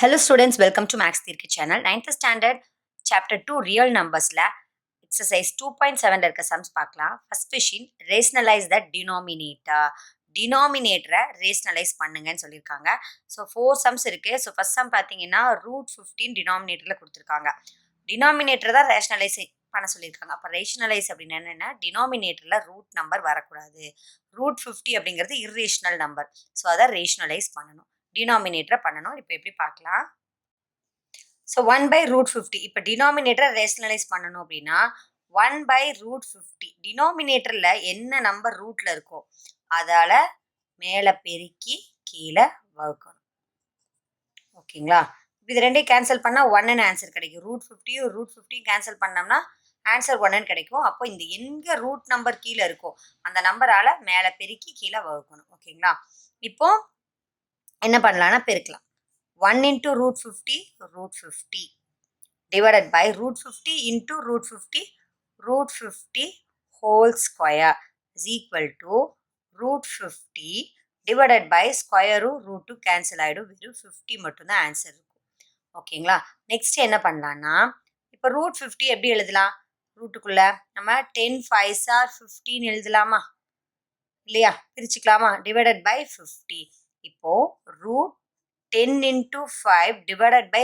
Hello students, welcome to Max Theory channel. 9th standard chapter 2 real numbers la exercise 2.7 la irka sums paakalam. First question, rationalize the denominator. Denominator rationalize பண்ணுங்க ன்னு சொல்லிருக்காங்க. So 4 sums இருக்கு. So first sum பாத்தீங்கன்னா √15 denominatorல கொடுத்திருக்காங்க. Denominator தான் rationalize பண்ண சொல்லியிருக்காங்க. அப்ப rationalize அப்படின்னா என்னன்னா denominatorல ரூட் நம்பர் வரக்கூடாது. √50 அப்படிங்கிறது irrational நம்பர். ஸோ அதை rationalize பண்ணணும். டினாமினேட்டரை பண்ணணும். இப்போ எப்படி பார்க்கலாம். ஸோ 1/√50 இப்போ டினாமினேட்டரை ரேஷனலைஸ் பண்ணணும் அப்படின்னா 1/√50 டினாமினேட்டரில் என்ன நம்பர் ரூட்டில் இருக்கோ அதால் மேலே பெருக்கி கீழே வகுக்கணும். ஓகேங்களா? இது ரெண்டையும் கேன்சல் பண்ணால் 1ன்னு ஆன்சர் கிடைக்கும். √50 √50 கேன்சல் பண்ணோம்னா ஆன்சர் 1ன்னு கிடைக்கும். அப்போ இந்த எங்கே ரூட் நம்பர் கீழே இருக்கோ அந்த நம்பரால் மேலே பெருக்கி கீழே வகுக்கணும். ஓகேங்களா? இப்போ என்ன பண்ணலாம்னா பெருக்கலாம். 1 into √50 √50 divided by √50 into √50 √50 whole square is equal to √50 divided by square root cancel ஆகிடும். வெறும் 50 மட்டும்தான் ஆன்சர் இருக்கும். ஓகேங்களா? நெக்ஸ்ட் என்ன பண்ணலாம்னா இப்போ √50 எப்படி எழுதலாம்? ரூட்டுக்குள்ள நம்ம 10 5s are 15 எழுதலாமா? இல்லையா? பிரிச்சுக்கலாமா? Divided by 50. இப்போ √10 into 5 divided by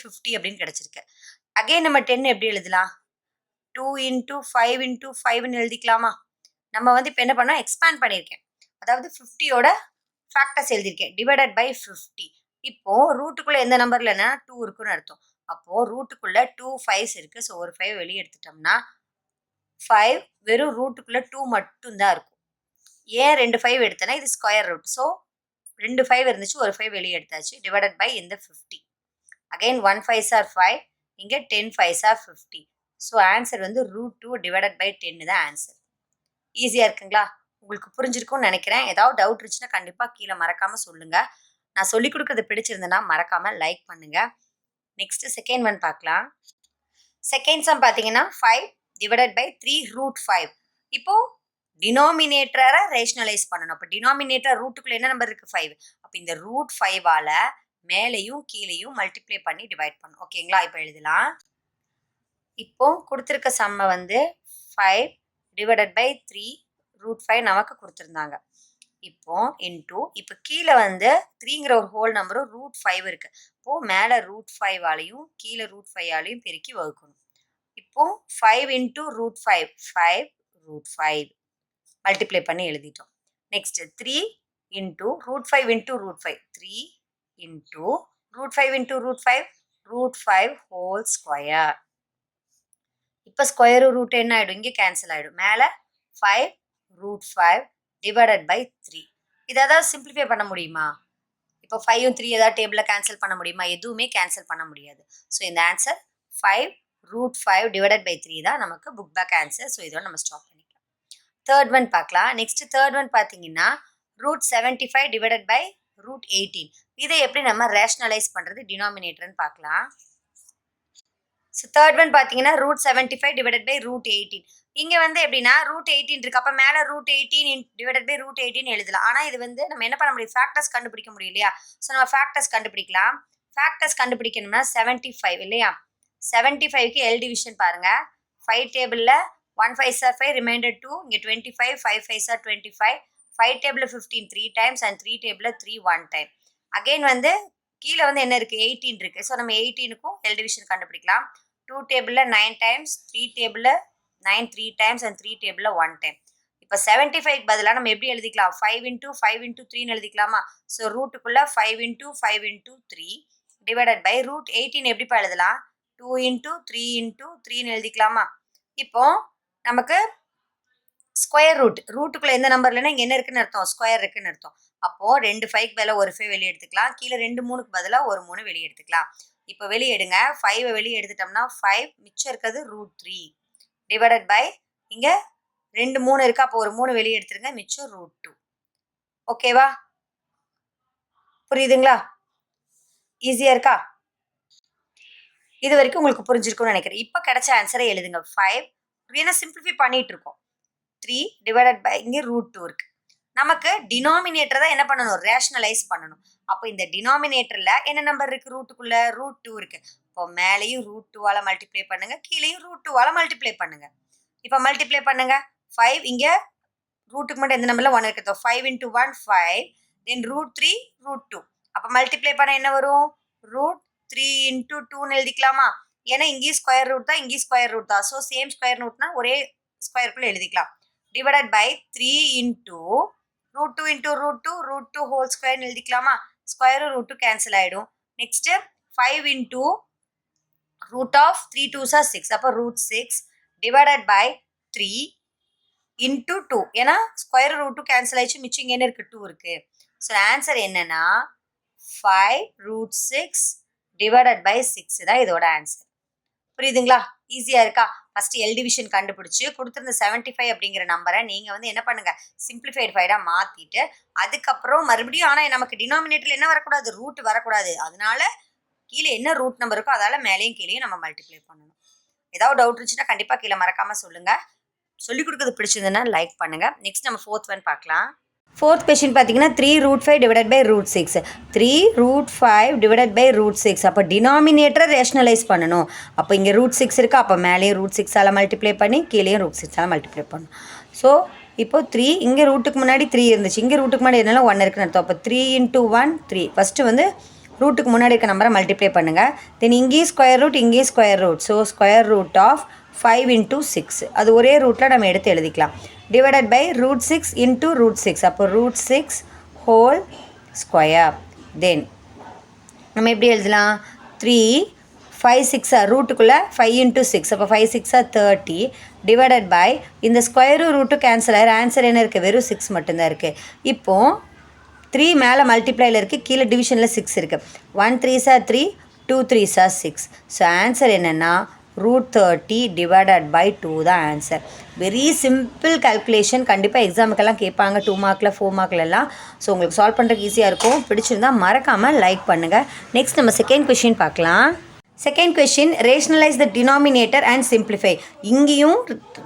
50 அப்படின்னு கிடைச்சிருக்கு. அகைன் நம்ம 10 எப்படி எழுதலாம்? 2 into 5 into 5ன்னு எழுதிக்கலாமா? நம்ம இப்போ என்ன பண்ணோம், எக்ஸ்பேண்ட் பண்ணியிருக்கேன். அதாவது 50யோட ஃபேக்டர்ஸ் எழுதியிருக்கேன். Divided by 50. இப்போ ரூட்டுக்குள்ள எந்த நம்பர் இல்லைன்னா 2 இருக்குன்னு அர்த்தம். அப்போ ரூட்டுக்குள்ள 2 5s இருக்கு. ஸோ ஒரு 5 வெளியே எடுத்துட்டோம்னா 5 வெறும் ரூட்டுக்குள்ள 2 மட்டும்தான் இருக்கும். ஏன் 2 5 எடுத்தேன்னா இது ஸ்கொயர் ரூட். ஸோ 2 5 இருந்துச்சு, ஒரு 5 வெளியே எடுத்தாச்சு. டிவைடட் பை இந்த 50. அகைன் 1 5s are 5, இங்கே 10 5s are 50. So answer √2 divided by 10 தான் ஆன்சர். ஈஸியாக இருக்குங்களா? உங்களுக்கு புரிஞ்சிருக்கும்னு நினைக்கிறேன். ஏதாவது டவுட் இருந்துச்சுன்னா கண்டிப்பாக கீழே மறக்காமல் சொல்லுங்கள். நான் சொல்லிக் கொடுக்குறது பிடிச்சிருந்தேன்னா மறக்காமல் லைக் பண்ணுங்கள். நெக்ஸ்ட் செகண்ட் ஒன் பார்க்கலாம். செகண்ட் சம் பார்த்தீங்கன்னா 5 டிவைடட் பை 3√5. இப்போ டினாமினேட்டரை ரேஷனலைஸ் பண்ணணும். அப்போ டினாமினேட்டர் ரூட்டுக்குள்ள என்ன நம்பர் இருக்குது? 5. அப்போ இந்த √5ஆல் மேலேயும் கீழேயும் மல்டிப்ளை பண்ணி டிவைட் பண்ணணும். ஓகேங்களா? இப்போ எழுதலாம். இப்போ கொடுத்துருக்க சம்மை 5 டிவைடட் பை 3√5 நமக்கு கொடுத்துருந்தாங்க. இப்போ இப்போ கீழே 3ங்கிற ஒரு ஹோல் நம்பரும் √5 இருக்கு. இப்போ மேலே √5ஆலையும் கீழே √5ஆலையும் பெருக்கி வகுக்கணும். இப்போ 5 into √5 5√5 மல்டிப்ளை பண்ணி எழுதிட்டோம். Next 3 into √5 into √5 3 into √5 into √5 whole square. இப்போ ஸ்கொயர் ரூட் என்ன ஆகிடும்? இங்கே கேன்சல் ஆகிடும். மேலே 5√5 டிவைடட் பை 3. இதை ஏதாவது சிம்பிளிஃபை பண்ண முடியுமா? இப்போ 5ம் 3 ஏதாவது டேபிளில் கேன்சல் பண்ண முடியுமா? எதுவுமே கேன்சல் பண்ண முடியாது. ஸோ இந்த ஆன்சர் 5√5 டிவைடட் பை 3 தான் நமக்கு புக் பேக் ஆன்சர். ஸோ இதோட நம்ம ஸ்டாப் பண்ணிக்கலாம். தேர்ட் ஒன் பார்க்கலாம். நெக்ஸ்ட் தேர்ட் ஒன் பார்த்தீங்கன்னா √75 டிவைடட் பை √18. இதை எப்படி நம்ம ரேஷனலைஸ் பண்ணுறது டினாமினேட்டர்னு பார்க்கலாம். ஸோ தேர்ட் ஒன் பார்த்தீங்கன்னா √75 டிவைடட் பை √18. இங்கே எப்படின்னா √18 இருக்கு. அப்போ மேலே √18 டிவைடட் பை √18 எழுதலாம். ஆனால் இது நம்ம என்ன பண்ண முடியும்? ஃபேக்டர்ஸ் கண்டுபிடிக்க முடியும் இல்லையா? ஸோ நம்ம ஃபேக்டர்ஸ் கண்டுபிடிக்கலாம். ஃபேக்டர்ஸ் கண்டுபிடிக்கணும்னா 75 இல்லையா? 75க்கு எல் டிவிஷன் பாருங்கள். 5 டேபிளில் 1 5s are 5, remainder 2, இங்கே 25, 5 5s are 25, 5 டேபிளில் 15 3 times and 3 டேபிளில் 3 1 time. அகெயின் கீழே என்ன இருக்குது? 18 இருக்குது. ஸோ நம்ம 18க்கும் எல் டிவிஷன் கண்டுபிடிக்கலாம். 2 டேபிளில் 9 times, 3 டேபிளில் 9 3 times and 3 டேபிளில் 1 time. இப்போ 75க்கு பதிலாக நம்ம எப்படி எழுதிக்கலாம்? 5 into 5 into 3ன்னு எழுதிக்கலாமா? ஸோ ரூட்டுக்குள்ளே 5 into 5 into 3 டிவைடட் பை √18 எப்படிப்பா எழுதலாம்? 2 into 3 into 3ன்னு எழுதிக்கலாமா? இப்போ நமக்கு ஸ்கொயர் ரூட்டுக்குள்ள எந்த நம்பர் இல்லைன்னா இங்கே என்ன இருக்குன்னு அர்த்தம்? ஸ்கொயர் இருக்குன்னு அர்த்தம். அப்போ 2 5க்கு பதிலாக ஒரு 5 வெளியே எடுத்துக்கலாம். கீழே 2 3க்கு பதிலாக ஒரு 3 வெளியே எடுத்துக்கலாம். இப்போ வெளியே எடுங்க. 5 வெளியே எடுத்துட்டோம்னா 5 மிச்சம் இருக்கிறது √3 டிவைடட் பை இங்கே 2 3 இருக்கா. அப்போ ஒரு 3 வெளியே எடுத்துருங்க. மிச்சம் √2. ஓகேவா? புரியுதுங்களா? ஈஸியாக இருக்கா? இது வரைக்கும் உங்களுக்கு புரிஞ்சிருக்கும்னு நினைக்கிறேன். இப்போ கிடைச்ச ஆன்சரை எழுதுங்க. 5 ஏன்னா சிம்பிளிஃபை பண்ணிட்டு இருக்கோம். 3 டிவைடட் பை இங்கே √2 இருக்கு. நமக்கு டினாமினேட்டர் தான் என்ன பண்ணணும்? ரேஷனலைஸ் பண்ணணும். அப்போ இந்த டினாமினேட்டரில் என்ன நம்பர் இருக்குது ரூட்டுக்குள்ளே √2 இருக்குது. இப்போ மேலேயும் √2வால் மல்டிப்ளை பண்ணுங்கள், கீழேயும் √2வால் மல்டிப்ளை பண்ணுங்கள். இப்போ மல்டிப்ளை பண்ணுங்கள். 5 இங்கே ரூட்டுக்கு மட்டும் எந்த நம்பரில் 1 இருக்குது. 5 × 1 5, தென் √3 √2. அப்போ மல்டிப்ளை பண்ண என்ன வரும்? √3 × 2ன்னு எழுதிக்கலாமா? ஏன்னா இங்கேயும் ஸ்கொயர் ரூட் தான், இங்கேயும் ஸ்கொயர் ரூட் தான். ஸோ சேம் ஸ்கொயர் ரூட்னா ஒரே ஸ்கொயருக்குள்ளே எழுதிக்கலாம். டிவைடட் பை 3 × √2 × √2 √2 ஹோல் ஸ்கொயர்னு எழுதிக்கலாமா? ஸ்கொயரும் √2 கேன்சல் ஆகிடும். Next 5 × √3 2s are 6. அப்போ √6 டிவைடட் பை 3 × 2. ஏன்னா ஸ்கொயர் √2 கேன்சல் ஆயிடுச்சு, மிச்சம் இங்கே என்ன இருக்குது? 2 இருக்குது. ஸோ ஆன்சர் என்னன்னா 5√6 டிவைடட் பை 6 தான் இதோட ஆன்சர். புரியுதுங்களா? ஈஸியாக இருக்கா? ஃபஸ்ட்டு எல் டிவிஷன் கண்டுபிடிச்சி கொடுத்துருந்த 75 அப்படிங்கிற நம்பரை நீங்கள் வந்து என்ன பண்ணுங்கள், சிம்பிளிஃபைடு ஃபைடாக மாற்றிட்டு அதுக்கப்புறம் மறுபடியும், ஆனால் நமக்கு டினாமினேட்டரில் என்ன வரக்கூடாது? ரூட் வரக்கூடாது. அதனால கீழே என்ன ரூட் நம்பர் இருக்கோ அதால் மேலேயும் கீழேயும் நம்ம மல்டிப்ளை பண்ணணும். ஏதாவது டவுட் இருந்துச்சுன்னா கண்டிப்பாக கீழே மறக்காமல் சொல்லுங்கள். சொல்லிக் கொடுக்குறது பிடிச்சிருந்ததுன்னா லைக் பண்ணுங்கள். நெக்ஸ்ட் நம்ம 4th ஒன் பார்க்கலாம். 4th கொஸ்டின் பார்த்தீங்கன்னா 3√5 டிவைடட் பை √6. 3√5 divided by √6. அப்போ டினாமினேட்டரை ரேஷனலைஸ் பண்ணணும். அப்போ இங்கே √6 இருக்குது, அப்போ மேலேயும் √6ஆல் மல்டிப்ளை பண்ணி கீழேயும் √6ஆல் மல்டிப்ளை பண்ணணும். ஸோ இப்போ 3 இங்கே ரூட்டுக்கு முன்னாடி 3 இருந்துச்சு, இங்கே ரூட்டுக்கு முன்னாடி என்னால 1 இருக்குன்னு அர்த்தம். அப்போ 3 × 1 3. ஃபஸ்ட்டு வந்து ரூட்டுக்கு முன்னாடி இருக்க நம்பரை மல்டிப்ளை பண்ணுங்கள். தென் இங்கேயும் ஸ்கொயர் ரூட், இங்கேயும் square root. So square root of 5 × 6. அது ஒரே ரூட்டில் நம்ம எடுத்து எழுதிக்கலாம். Divided by √6 × √6. அப்போ √6 ஹோல் ஸ்கொயர். தென் நம்ம எப்படி எழுதலாம்? 3 5 6 ரூட்டுக்குள்ளே 5 × 6. அப்போ 5 6 30 டிவைடட் பை இந்த ஸ்கொயரும் ரூட்டும் கேன்சல் ஆகிற ஆன்சர் என்ன இருக்குது? வெறும் 6 மட்டும்தான் இருக்குது. இப்போது 3 மேலே மல்டிப்ளையில் இருக்குது, கீழே டிவிஷனில் 6 இருக்குது. 1 3s are 3, 2 3s are 6. So answer என்னென்னா √30 டிவைடட் பை 2 தான் ஆன்சர். Very simple calculation. கண்டிப்பாக எக்ஸாமுக்கெல்லாம் கேட்பாங்க 2 மார்க்கில் 4 மார்க்லலாம். ஸோ உங்களுக்கு சால்வ் பண்ணுறதுக்கு ஈஸியாக இருக்கும். பிடிச்சிருந்தால் மறக்காமல் லைக் பண்ணுங்கள். நெக்ஸ்ட் நம்ம செகண்ட் கொஷின் பார்க்கலாம். Second question, rationalise the denominator and simplify. இங்கேயும்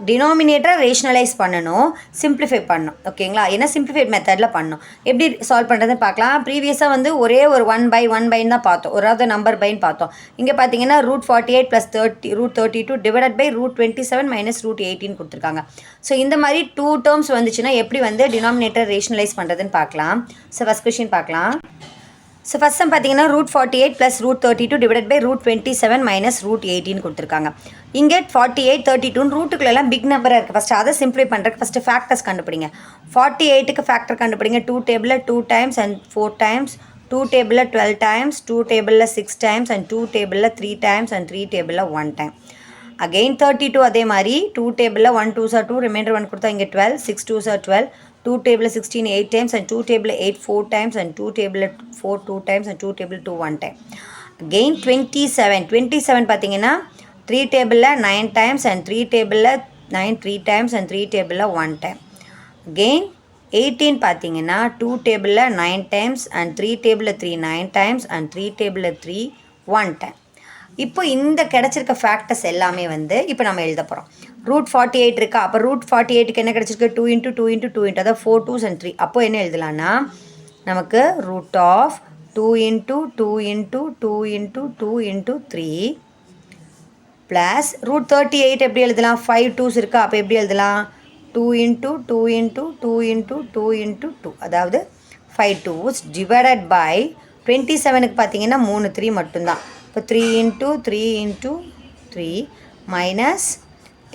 டினாமினேட்டரை ரேஷனலைஸ் பண்ணணும், சிம்பிளிஃபை பண்ணணும். ஓகேங்களா? ஏன்னா சிம்பிளிஃபைட் மெத்தடில் பண்ணணும். எப்படி சால்வ் பண்ணுறதுன்னு பார்க்கலாம். ப்ரீவியஸாக வந்து ஒரே ஒரு 1/1 தான் பார்த்தோம், ஒராவது நம்பர் பைன்னு பார்த்தோம். இங்கே பார்த்தீங்கன்னா √48 + 30 √32 டிவைடட் பை √27 - √18 கொடுத்துருக்காங்க. ஸோ இந்த மாதிரி 2 டேர்ம்ஸ் வந்துச்சுன்னா எப்படி வந்து டினாமினேட்டர் ரேஷனலைஸ் பண்ணுறதுன்னு பார்க்கலாம். ஸோ ஃபஸ்ட் கொஷின் பார்க்கலாம். ஸோ ஃபஸ்ட் சம் பார்த்தீங்கன்னா √48 + √32 டிவைடட் பை √27 - √18 கொடுத்துருக்காங்க. இங்கே 48 32 ரூட்டுக்குள்ளெல்லாம் பிக் நம்பராக இருக்குது. ஃபஸ்ட்டு அதை சிம்பிளை பண்ணுறதுக்கு ஃபஸ்ட்டு ஃபேக்டர்ஸ் கண்டுபிடிங்க. 48க்கு ஃபேக்டர் கண்டுபிடிங்க. 2 டேபிளில் 2 டைம்ஸ் அண்ட் 4 டைம்ஸ், 2 டேபிளில் 12 டைம்ஸ், 2 டேபிளில் 6 டைம்ஸ் அண்ட் 2 டேபிளில் 3 டைம்ஸ் அண்ட் 3 டேபிளில் 1 டைம். அகெயின் 32 அதே மாதிரி 2 டேபிளில் 1 2s are 2, ரிமைண்டர் 1 கொடுத்தா இங்கே 12, 6 2s are 12, 2 டேபிளில் 16 8 டைம்ஸ் அண்ட் 2 டேபிளில் 8 4 டைம்ஸ் அண்ட் 2 டேபிளில் 4 2 times and 2 table 2 1 time. Again 27 பார்த்தீங்கன்னா 3 டேபிளில் 9 டைம்ஸ் அண்ட் 3 டேபிளில் 9 3 டைம்ஸ் அண்ட் 3 டேபிளில் 1 டைம். அகெயின் 18 பார்த்தீங்கன்னா 2 டேபிளில் 9 டைம்ஸ் அண்ட் 3 டேபிளில் 3 9 டைம்ஸ் அண்ட் 3 டேபிளில் 3 1 டைம். இப்போ இந்த கிடச்சிருக்க ஃபேக்டர்ஸ் எல்லாமே வந்து இப்போ நம்ம எழுத போகிறோம். √48 இருக்கா? அப்போ √48க்கு என்ன கிடச்சிருக்கு? 2 × 2 × 2 × அதாவது 4 2s and 3. அப்போ என்ன எழுதலான்னா நமக்கு √2 × 2 × 2 × 2 × 3 ப்ளஸ் √38 எப்படி எழுதலாம்? 5 2s இருக்கா? அப்போ எப்படி எழுதலாம்? 2 × 2 × 2 × 2 × 2 அதாவது 5 2s டிவைடட் பை 27க்கு பார்த்தீங்கன்னா 3 3 மட்டும்தான். இப்போ 3 × 3 × 3 மைனஸ்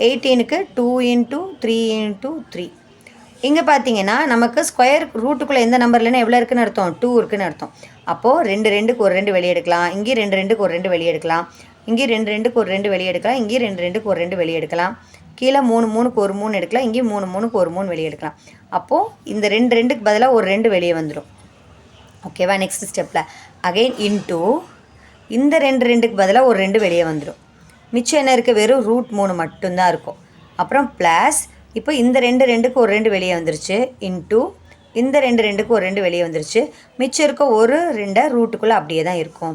18க்கு 2 × 3 × 3. இங்கே பார்த்தீங்கன்னா நமக்கு ஸ்கொயர் ரூட்டுக்குள்ளே எந்த நம்பர்லன்னா எவ்வளோ இருக்குன்னு அர்த்தம்? 2 இருக்குன்னு அர்த்தம். அப்போது 2 2க்கு ஒரு 2 வெளியே எடுக்கலாம், இங்கே 2 2க்கு ஒரு 2 வெளியே எடுக்கலாம், இங்கே 2 2க்கு ஒரு 2 வெளியே எடுக்கலாம், இங்கே 2 2க்கு ஒரு 2 வெளியே எடுக்கலாம், கீழே 3 3க்கு ஒரு 3 எடுக்கலாம், இங்கே 3 3க்கு ஒரு 3 வெளியே எடுக்கலாம். அப்போது இந்த 2 2க்கு பதிலாக ஒரு 2 வெளியே வந்துடும். ஓகேவா? நெக்ஸ்ட் ஸ்டெப்பில் அகெயின் இன்டூ இந்த 2 2க்கு பதிலாக ஒரு 2 வெளியே வந்துடும். மிச்சம் என்ன இருக்குது? வெறும் √3 மட்டும்தான் இருக்கும். அப்புறம் ப்ளஸ் இப்போ இந்த 2 2க்கு ஒரு 2 வெளியே வந்துருச்சு, இன்டூ இந்த 2 2க்கு ஒரு 2 வெளியே வந்துருச்சு, மிச்சம் இருக்க ஒரு 2 ரூட்டுக்குள்ளே அப்படியே தான் இருக்கும்.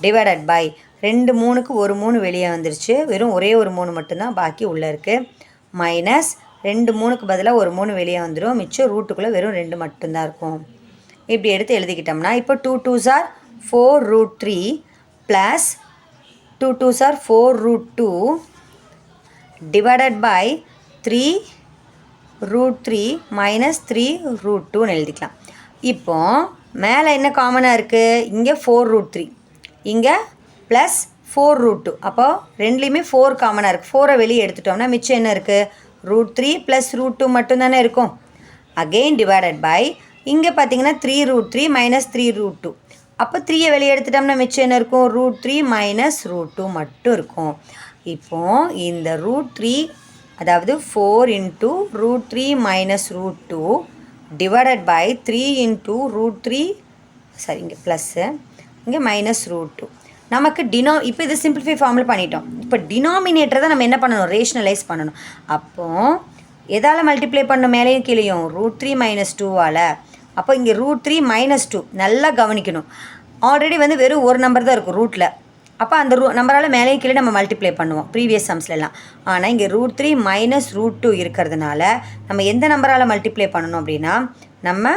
டிவைடட் பை 2 3க்கு ஒரு 3 வெளியே வந்துருச்சு, வெறும் ஒரே ஒரு 3 மட்டும்தான் பாக்கி உள்ளே இருக்குது, மைனஸ் 2 3க்கு பதிலாக ஒரு 3 வெளியே வந்துடும், மிச்சம் ரூட்டுக்குள்ளே வெறும் 2 மட்டும்தான் இருக்கும். இப்படி எடுத்து எழுதிக்கிட்டோம்னா இப்போ 2 2s are 4 root 3 plus 2 2s are 4 root 2 divided by 3 root 3 minus 3 root 2ன்னு எழுதிக்கலாம். இப்போ மேலே என்ன காமனாக இருக்குது? இங்கே 4 root 3 இங்கே ப்ளஸ் 4 root 2. அப்போ ரெண்டுலேயுமே 4 காமனாக இருக்குது. 4 வெளியே எடுத்துட்டோம்னா மிச்சம் என்ன இருக்குது? root 3 ப்ளஸ் root 2 மட்டும்தானே இருக்கும். அகெயின் டிவைடட் பை இங்கே பார்த்தீங்கன்னா 3 root 3 மைனஸ் 3 root 2. அப்போ 3 வெளியே எடுத்துட்டோம்னா மிச்சம் என்ன இருக்கும்? root 3 மைனஸ் root 2 மட்டும் இருக்கும். இப்போது இந்த root 3 அதாவது 4 into root 3 minus root 2 divided by 3 into root 3 சரி இங்கே ப்ளஸ்ஸு இங்கே மைனஸ் root 2 நமக்கு இப்போ இது சிம்பிளிஃபை ஃபார்மில் பண்ணிட்டோம். இப்போ டினாமினேட்டரை தான் நம்ம என்ன பண்ணணும்? ரேஷ்னலைஸ் பண்ணணும். அப்போது எதால் மல்டிப்ளை பண்ணணும்? மேலேயும் கீழேயும் root 3 minus 2வால். அப்போ இங்கே root 3 minus 2 நல்லா கவனிக்கணும். ஆல்ரெடி வந்து வெறும் ஒரு நம்பர் தான் இருக்கும் ரூட்டில். அப்போ அந்த நம்பரால் மேலேயும் கீழே நம்ம மல்டிப்ளை பண்ணுவோம் ப்ரீவியஸ் சம்ஸ்லாம். ஆனால் இங்கே root 3 மைனஸ் root 2 இருக்கிறதுனால நம்ம எந்த நம்பரால் மல்டிப்ளை பண்ணணும் அப்படின்னா நம்ம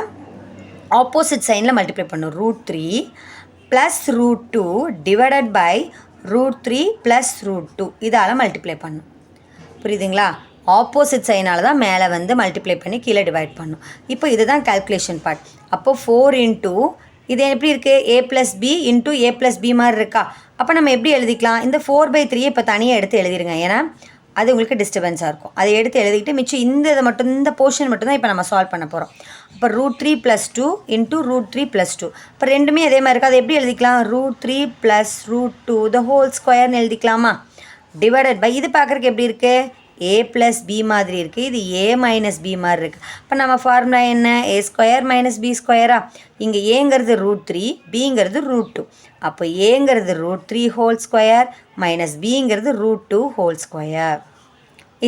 ஆப்போசிட் சைனில் மல்டிப்ளை பண்ணணும். root 3 plus root 2 divided by root 3 plus root 2 இதால் மல்டிப்ளை பண்ணணும். புரியுதுங்களா? ஆப்போசிட் சைனால் தான் மேலே வந்து மல்டிப்ளை பண்ணி கீழே டிவைட் பண்ணணும். இப்போ இதுதான் கால்குலேஷன் பார்ட். அப்போது 4 இன்ட்டு இது எப்படி இருக்குது? a plus B into a plus B மாதிரி இருக்கா? அப்போ நம்ம எப்படி எழுதிக்கலாம்? இந்த 4/3 இப்போ தனியாக எடுத்து எழுதிருங்க. ஏன்னா அது உங்களுக்கு டிஸ்டர்பன்ஸாக இருக்கும். அதை எடுத்து எழுதிக்கிட்டு மிச்சம் இந்த போர்ஷன் மட்டும்தான் இப்போ நம்ம சால்வ் பண்ண போகிறோம். அப்போ root 3 + 2 இன்ட்டு root 3 + 2. இப்போ ரெண்டுமே அதே மாதிரி இருக்குது. அதை எப்படி எழுதிக்கலாம்? root 3 + root 2 the whole squareன்னு எழுதிக்கலாமா? டிவைடட் பை இது பார்க்குறதுக்கு எப்படி இருக்குது? a ப்ளஸ் பி மாதிரி இருக்குது. இது a மைனஸ் பி மாதிரி இருக்குது. இப்போ நம்ம ஃபார்முலா என்ன? a² minus b ஸ்கொயரா? இங்கே ஏங்கிறது root 3 பிங்கிறது root 2. அப்போ ஏங்கிறது root 3 ஹோல் ஸ்கொயர் மைனஸ் பிங்கிறது root 2 ஹோல் ஸ்கொயர்.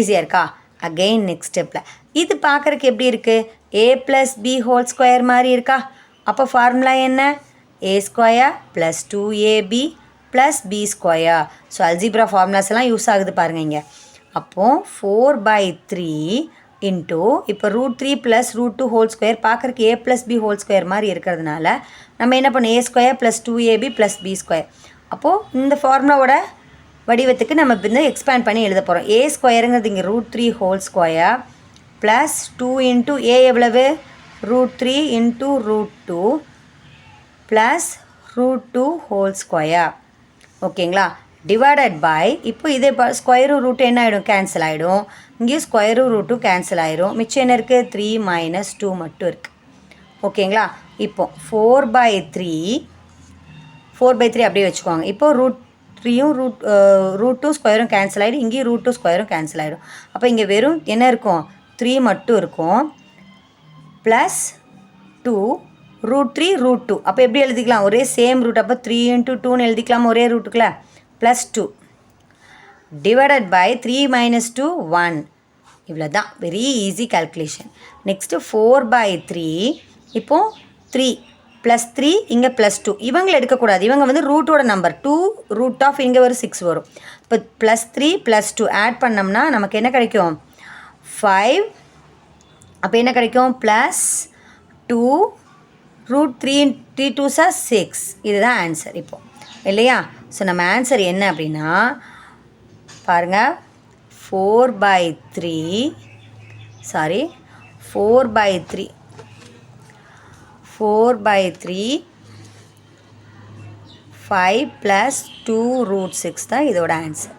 ஈஸியாக இருக்கா? அகெயின் நெக்ஸ்ட் ஸ்டெப்பில் இது பார்க்குறதுக்கு எப்படி இருக்குது? a plus B whole square மாதிரி இருக்கா? அப்போ ஃபார்முலா என்ன? a² plus 2ab plus b square. So algebra formulas எல்லாம் யூஸ் ஆகுது பாருங்கள் இங்கே. அப்போது 4/3 இன்ட்டு இப்போ root 3 plus root 2 whole square பார்க்குறக்கு a plus B whole square மாதிரி இருக்கிறதுனால நம்ம என்ன பண்ணோம்? a² plus 2ab plus b square. அப்போது இந்த ஃபார்முலாவோட வடிவத்துக்கு நம்ம வந்து எக்ஸ்பேண்ட் பண்ணி எழுத போகிறோம். a² இங்கே root 3 whole square plus 2 into a எவ்வளவு? root 3 into root 2 plus root 2 whole square. ஓகேங்களா? டிவைடட் பை இப்போ இதே ஸ்கொயரும் ரூட்டு என்ன ஆகிடும்? கேன்சல் ஆகிடும். இங்கே ஸ்கொயரும் ரூட்டும் கேன்சல் ஆகிடும். மிச்சம் என்ன இருக்குது? 3 மைனஸ் 2 மட்டும் இருக்குது. ஓகேங்களா? இப்போ 4/3 அப்படியே வச்சுக்கோங்க. இப்போது root 3யும் root 2 ஸ்கொயரும் கேன்சல் ஆகிடும். இங்கேயும் root 2 ஸ்கொயரும் கேன்சல் ஆகிடும். அப்போ இங்கே வெறும் என்ன இருக்கும்? 3 மட்டும் இருக்கும் ப்ளஸ் 2 root 3 root 2. அப்போ எப்படி எழுதிக்கலாம்? ஒரே சேம் ரூட். அப்போ 3 × 2ன்னு எழுதிக்கலாமா ஒரே ரூட்டுக்குள்ள? Plus 2 divided by 3 minus 2 1. இவ்வளோ தான். Very easy calculation. நெக்ஸ்ட்டு 4/3 இப்போது 3 ப்ளஸ் 3 இங்கே ப்ளஸ் 2 இவங்களை எடுக்கக்கூடாது. இவங்க வந்து ரூட்டோட நம்பர் 2 ரூட் ஆஃப் இங்கே ஒரு 6 வரும். இப்போ ப்ளஸ் 3 ப்ளஸ் 2 ஆட் பண்ணோம்னா நமக்கு என்ன கிடைக்கும்? 5. அப்போ என்ன கிடைக்கும்? Plus 2 root 3 3 2s are 6. இதுதான் ஆன்சர் இப்போ இல்லையா? ஸோ நம்ம ஆன்சர் என்ன அப்படின்னா பாருங்கள் 4/3 5 + 2 root 6 தான் இதோட ஆன்சர்.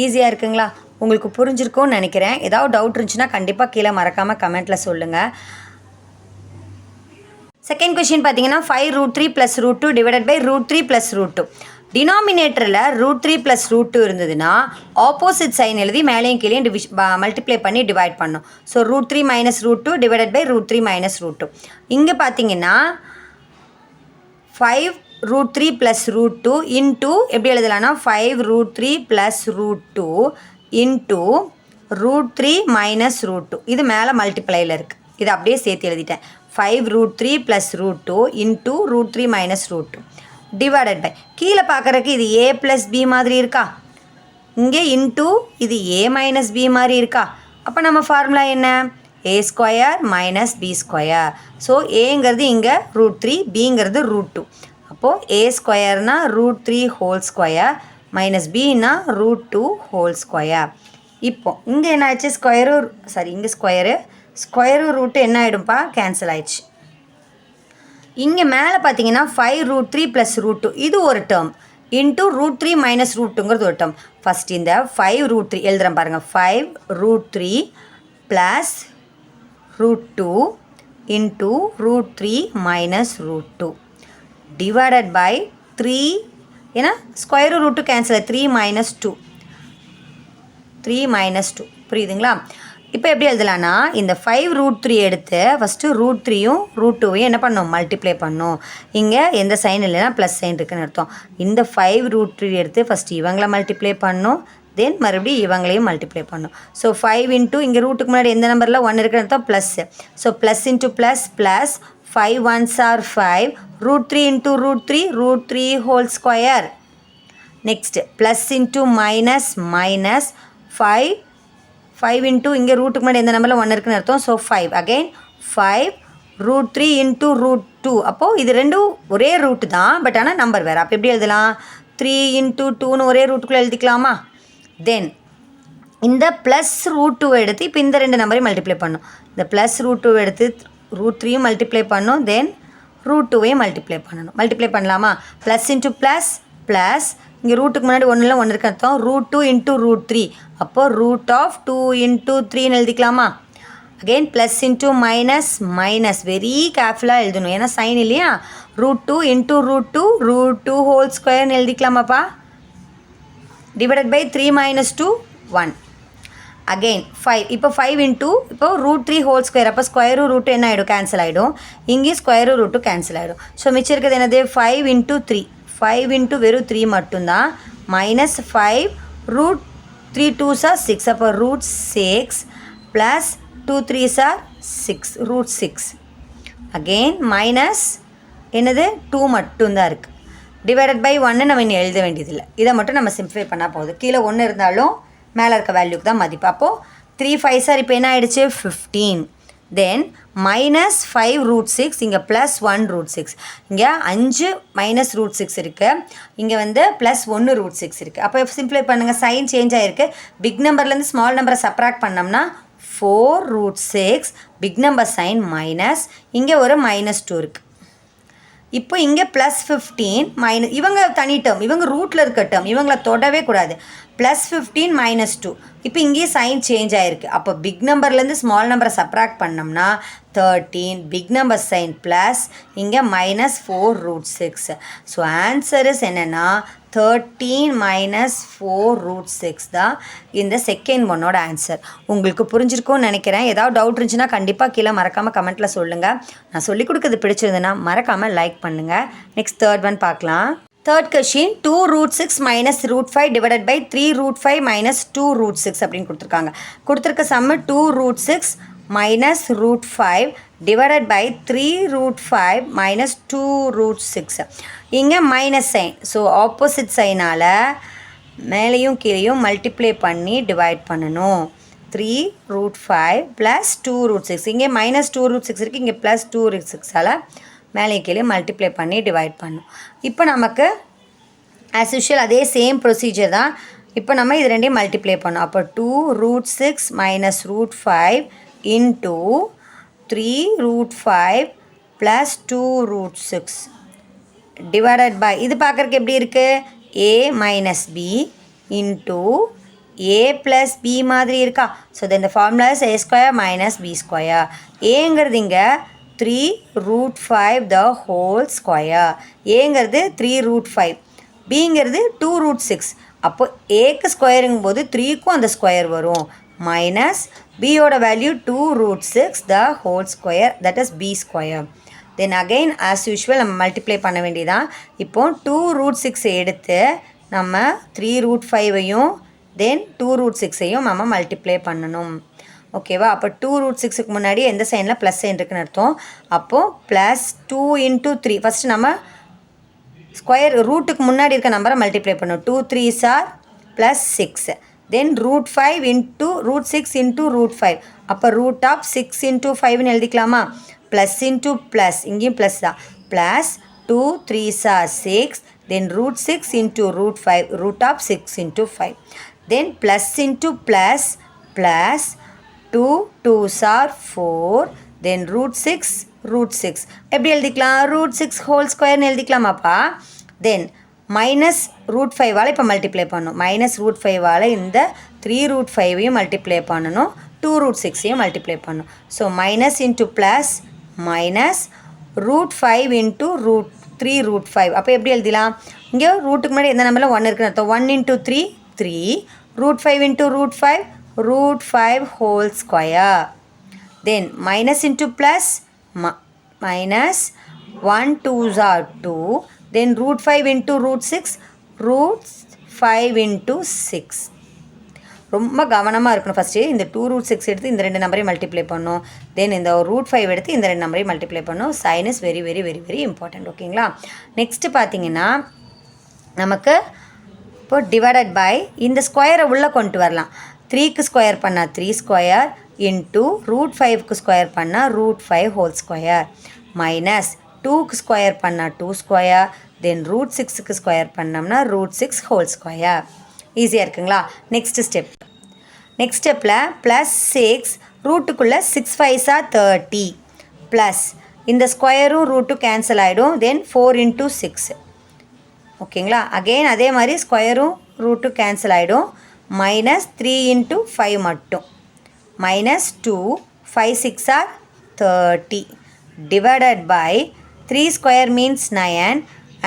ஈஸியாக இருக்குங்களா? உங்களுக்கு புரிஞ்சிருக்கும்னு நினைக்கிறேன். ஏதாவது டவுட் இருந்துச்சுன்னா கண்டிப்பாக கீழே மறக்காமல் கமெண்ட்டில் சொல்லுங்கள். செகண்ட் கொஷின் பார்த்தீங்கன்னா 5 root 3 + root 2 divided by root 3 + root 2. டினாமினேட்டரில் root 3 + root 2 இருந்ததுன்னா ஆப்போசிட் சைன் எழுதி மேலேயும் கீழேயும் மல்டிப்ளை பண்ணி டிவைட் பண்ணணும். So root 3 minus root 2 divided by root 3 minus root 2. இங்கே பார்த்தீங்கன்னா 5 root 3 + root 2 இன்ட்டு எப்படி எழுதலாம்னா 5 root 3 + root 2 into root 3 minus root 2. இது மேலே மல்டிப்ளையில் இருக்குது. இது அப்படியே சேர்த்து எழுதிட்டேன். 5 root 3 + root 2 into root 3 minus root 2 divided by கீழே பார்க்குறக்கு இது a ப்ளஸ் பி மாதிரி இருக்கா? இங்கே இன்ட்டு இது a மைனஸ் பி மாதிரி இருக்கா? அப்போ நம்ம ஃபார்முலா என்ன? A square minus B square. So ஏங்கிறது இங்கே √3, பிங்கிறது √2. அப்போது ஏ ஸ்கொயர்னா √3 ஹோல் ஸ்கொயர் மைனஸ் பின்னா √2 ஹோல் ஸ்கொயர். இப்போ இங்கே என்ன ஆயிடுச்சு, இங்கே ஸ்கொயரு ரூட்டு என்ன ஆகிடும்ப்பா, கேன்சல் ஆயிடுச்சு. இங்கே மேலே பார்த்தீங்கன்னா 5√3 + √2 இது ஒரு டேர்ம் இன்ட்டு √3 மைனஸ் √2ங்கிறது ஒரு டேர்ம். ஃபஸ்ட் இந்த 5√3 எழுதுகிறேன் பாருங்கள். 5√3 + √2 இன்ட்டு √3 மைனஸ் √2 டிவைடட் பை 3. ஏன்னா ஸ்கொயரு ரூட்டு கேன்சல், 3 மைனஸ் 2 புரியுதுங்களா? இப்போ எப்படி எழுதலான்னா, இந்த 5√3 எடுத்து ஃபஸ்ட்டு √3யும் √2வையும் என்ன பண்ணணும், மல்டிப்ளை பண்ணணும். இங்கே எந்த சைன் இல்லைன்னா ப்ளஸ் சைன் இருக்குதுன்னு அர்த்தம். இந்த 5√3 எடுத்து ஃபஸ்ட்டு இவங்களை மல்டிப்ளை பண்ணணும், தென் மறுபடியும் இவங்களையும் மல்டிப்ளை பண்ணணும். ஸோ 5 இன்ட்டு இங்கே ரூட்டுக்கு முன்னாடி எந்த நம்பரில் 1 இருக்குன்னு அர்த்தம், plus. So plus into plus plus 5 1s are 5, √3 into √3 whole square. Next plus into minus 5 into இங்கே ரூட்டுக்கு முன்னாடி எந்த நம்பரில் 1 இருக்குன்னு அர்த்தம். So 5 again 5√3 into √2. அப்போது இது ரெண்டும் ஒரே ரூட்டு தான், பட் ஆனால் நம்பர் வேறு. அப்போ எப்படி எழுதலாம், 3 இன்ட்டு 2ன்னு ஒரே ரூட்டுக்குள்ளே எழுதிக்கலாமா? தென் இந்த ப்ளஸ் √2 எடுத்து இப்போ இந்த ரெண்டு நம்பரையும் மல்டிப்ளை பண்ணணும். இந்த ப்ளஸ் √2 எடுத்து √3யும் மல்டிப்ளை பண்ணணும், தென் √2வையும் மல்டிப்ளை பண்ணலாமா? ப்ளஸ் இன்ட்டு ப்ளஸ் ப்ளஸ் இங்கே ரூட்டுக்கு முன்னாடி 1 இருக்கு அர்த்தம், √2 இன்ட்டு √3. அப்போது √2 இன்ட்டு 3ன்னு எழுதிக்கலாமா? Again plus into minus very கேர்ஃபுல்லாக எழுதணும், ஏன்னா சைன் இல்லையா. √2 இன்ட்டு √2 ஹோல் ஸ்கொயர்னு எழுதிக்கலாமாப்பா? Divided by 3 - 2 1. அகெயின் 5. இப்போ 5 இன்ட்டு இப்போ √3 ஹோல் ஸ்கொயர். அப்போ ஸ்கொயரு ரூட்டு என்ன ஆகிடும், கேன்சல் ஆகிடும். இங்கேயும் ஸ்கொயரு ரூட்டு கேன்சல் ஆகிடும். ஸோ மிச்சம் இருக்கிறது என்னது, 5 இன்ட்டு 3. 5 இன்ட்டு வெறும் 3 மட்டும்தான். Minus 5 √3 2s are 6. அப்போ √6 plus 2 3s are 6 √6. Again minus என்னது 2 மட்டும்தான் இருக்குது. டிவைடட் பை 1 நம்ம இன்னும் எழுத வேண்டியதில்லை. இதை மட்டும் நம்ம சிம்ப்ளிஃபை பண்ணால் போதும். கீழே 1 இருந்தாலும் மேலே இருக்க வேல்யூக்கு தான் மதிப்பு. அப்போது 3 5s are இப்போ என்ன ஆகிடுச்சு, 15. தென் மைனஸ் 5√6, இங்கே ப்ளஸ் 1√6. இங்கே 5 மைனஸ் √6 இருக்குது, இங்கே வந்து ப்ளஸ் 1√6 இருக்குது. அப்போ சிம்ப்ளிஃபை பண்ணுங்கள், சைன் சேஞ்ச் ஆகிருக்கு. பிக் நம்பர்லேருந்து ஸ்மால் நம்பரை சப்ராக்ட் பண்ணோம்னா 4√6, பிக் நம்பர் சைன் மைனஸ், இங்கே ஒரு -2 இருக்குது. இப்போ இங்கே ப்ளஸ் 15 இவங்க தனி டேர்ம், இவங்க ரூட்டில் இருக்க டேர்ம், இவங்கள தொடவே கூடாது. ப்ளஸ் 15 - 2. இப்போ இங்கேயே சைன் சேஞ்ச் ஆகிருக்கு. அப்போ பிக் நம்பர்லேருந்து ஸ்மால் நம்பரை சப்ராக்ட் பண்ணோம்னா 13, பிக் நம்பர் சைன் ப்ளஸ், இங்கே -4√6. ஸோ ஆன்சர்ஸ் என்னென்னா 13 - 4√6 தான் இந்த செகண்ட் ஒன்னோட ஆன்சர். உங்களுக்கு புரிஞ்சிருக்கும்னு நினைக்கிறேன். ஏதாவது டவுட் இருந்துச்சுன்னா கண்டிப்பாக கீழே மறக்காமல் கமெண்ட்டில் சொல்லுங்கள். நான் சொல்லிக் கொடுக்குறது பிடிச்சிருந்ததுன்னா மறக்காமல் லைக் பண்ணுங்கள். நெக்ஸ்ட் தேர்ட் ஒன் பார்க்கலாம். தேர்ட் கொஷின் 2√6 - √5 டிவைடட் பை 3√5 - 2√6 அப்படின்னு கொடுத்துருக்க சம்மு 2√6 - √5 டிவைடட் பை 3√5 - 2√6. இங்கே மைனஸ் சைன், ஸோ ஆப்போசிட் சைனால் மேலேயும் கீழேயும் மல்டிப்ளை பண்ணி டிவைட் பண்ணணும். 3√5 + 2√6. இங்கே -2√6 இருக்குது, இங்கே +2√6ஆல் மேலே கீழே மல்டிப்ளை பண்ணி டிவைட் பண்ணும். இப்போ நமக்கு ஆஸ் யூஷுவல் அதே சேம் ப்ரொசீஜர் தான். இப்போ நம்ம இது ரெண்டையும் மல்டிப்ளை பண்ணோம். அப்போ 2√6 - √5 இன்ட்டு 3√5 + 2√6 டிவைடட் பை, இது பார்க்குறக்கு எப்படி இருக்குது, a - b இன்ட்டு a + b மாதிரி இருக்கா. ஸோ இந்த ஃபார்முலா இஸ் a² - b². ஏங்கிறது இங்கே 3√5 த ஹோல் ஸ்கொயர். ஏங்கிறது 3√5, பிங்கிறது 2√6. அப்போ ஏக்கு ஸ்கொயருங்கும் போது 3க்கும் அந்த ஸ்கொயர் வரும். மைனஸ் பியோட value 2√6 the whole square, that is b². Then again as usual நம்ம மல்டிப்ளை பண்ண வேண்டியதான். இப்போ 2√6 எடுத்து நம்ம 3√5ஐயும் தென் 2√6ஐயும் நம்ம மல்டிப்ளை பண்ணணும். ஓகேவா? அப்போ 2√6க்கு முன்னாடி எந்த சைனில் ப்ளஸ் சைன் இருக்குன்னு அர்த்தம். அப்போது ப்ளஸ் 2 × 3. ஃபஸ்ட்டு நம்ம ஸ்கொயர் ரூட்டுக்கு முன்னாடி இருக்க நம்பரை மல்டிப்ளை பண்ணணும். 2 3s are +6. தென் √5 × √6 × √5. அப்போ ரூட் ஆஃப் 6 இன்ட்டு 5ன்னு எழுதிக்கலாமா? ப்ளஸ் இன்ட்டு ப்ளஸ், இங்கேயும் ப்ளஸ் தான். Plus 2 3s are 6, then root 6 into root 5, root of 6 into 5. Then plus into plus, plus 2 2s are 4, then root 6 root 6. எப்படி எழுதிக்கலாம்? root 6 whole square எழுதிக்கலாமாப்பா? Then minus root 5ஆல் இப்போ multiply பண்ணணும். Minus root 5ஆல் இந்த 3 root 5ஐயும் multiply பண்ணணும், 2 root 6ஐயும் multiply பண்ணணும். So minus into plus minus root 5 into root 3 root 5. அப்போ எப்படி எழுதிலாம்? இங்கே ரூட்டுக்கு முன்னாடி எந்த நம்பரில் 1 இருக்குன்னு அர்த்தம். 1 into 3 3, root 5 into root 5 root 5 whole square. Then minus into plus minus 1 2s are 2, then root 5 into root 6 root 5 into 6. ரொம்ப கவனமாக இருக்கணும். ஃபஸ்ட்டு இந்த 2 root 6 எடுத்து இந்த 2 நம்பரையும் மல்டிப்ளை பண்ணணும். தென் இந்த root 5 எடுத்து இந்த 2 நம்பரையும் மல்டிப்ளை பண்ணணும். Sign is very very very very important. ஓகேங்களா? நெக்ஸ்ட்டு பார்த்தீங்கன்னா நமக்கு இப்போ டிவைடட் பை இந்த ஸ்கொயரை உள்ளே கொண்டு வரலாம். 3க்கு ஸ்கொயர் பண்ணால் 3 ஸ்கொயர் இன்ட்டு ரூட் 5க்கு ஸ்கொயர் பண்ணால் ரூட் 5 ஹோல் ஸ்கொயர் மைனஸ் 2க்கு ஸ்கொயர் பண்ணால் 2 ஸ்கொயர், தென் ரூட் 6க்கு ஸ்கொயர் பண்ணோம்னா ரூட் 6 ஹோல் ஸ்கொயர். ஈஸியாக இருக்குங்களா? Next step. நெக்ஸ்ட் ஸ்டெப்பில் ப்ளஸ் 6 ரூட்டுக்குள்ளே 6 5s are 30 ப்ளஸ் இந்த ஸ்கொயரும் ரூட்டும் கேன்சல் ஆகிடும். தென் 4 இன்ட்டு 6. ஓகேங்களா? அகெயின் அதே மாதிரி ஸ்கொயரும் ரூட்டும் கேன்சல் ஆகிடும். மைனஸ் 3 இன்ட்டு 5 மட்டும் minus 2 5 6 are 30 divided by 3 square means 9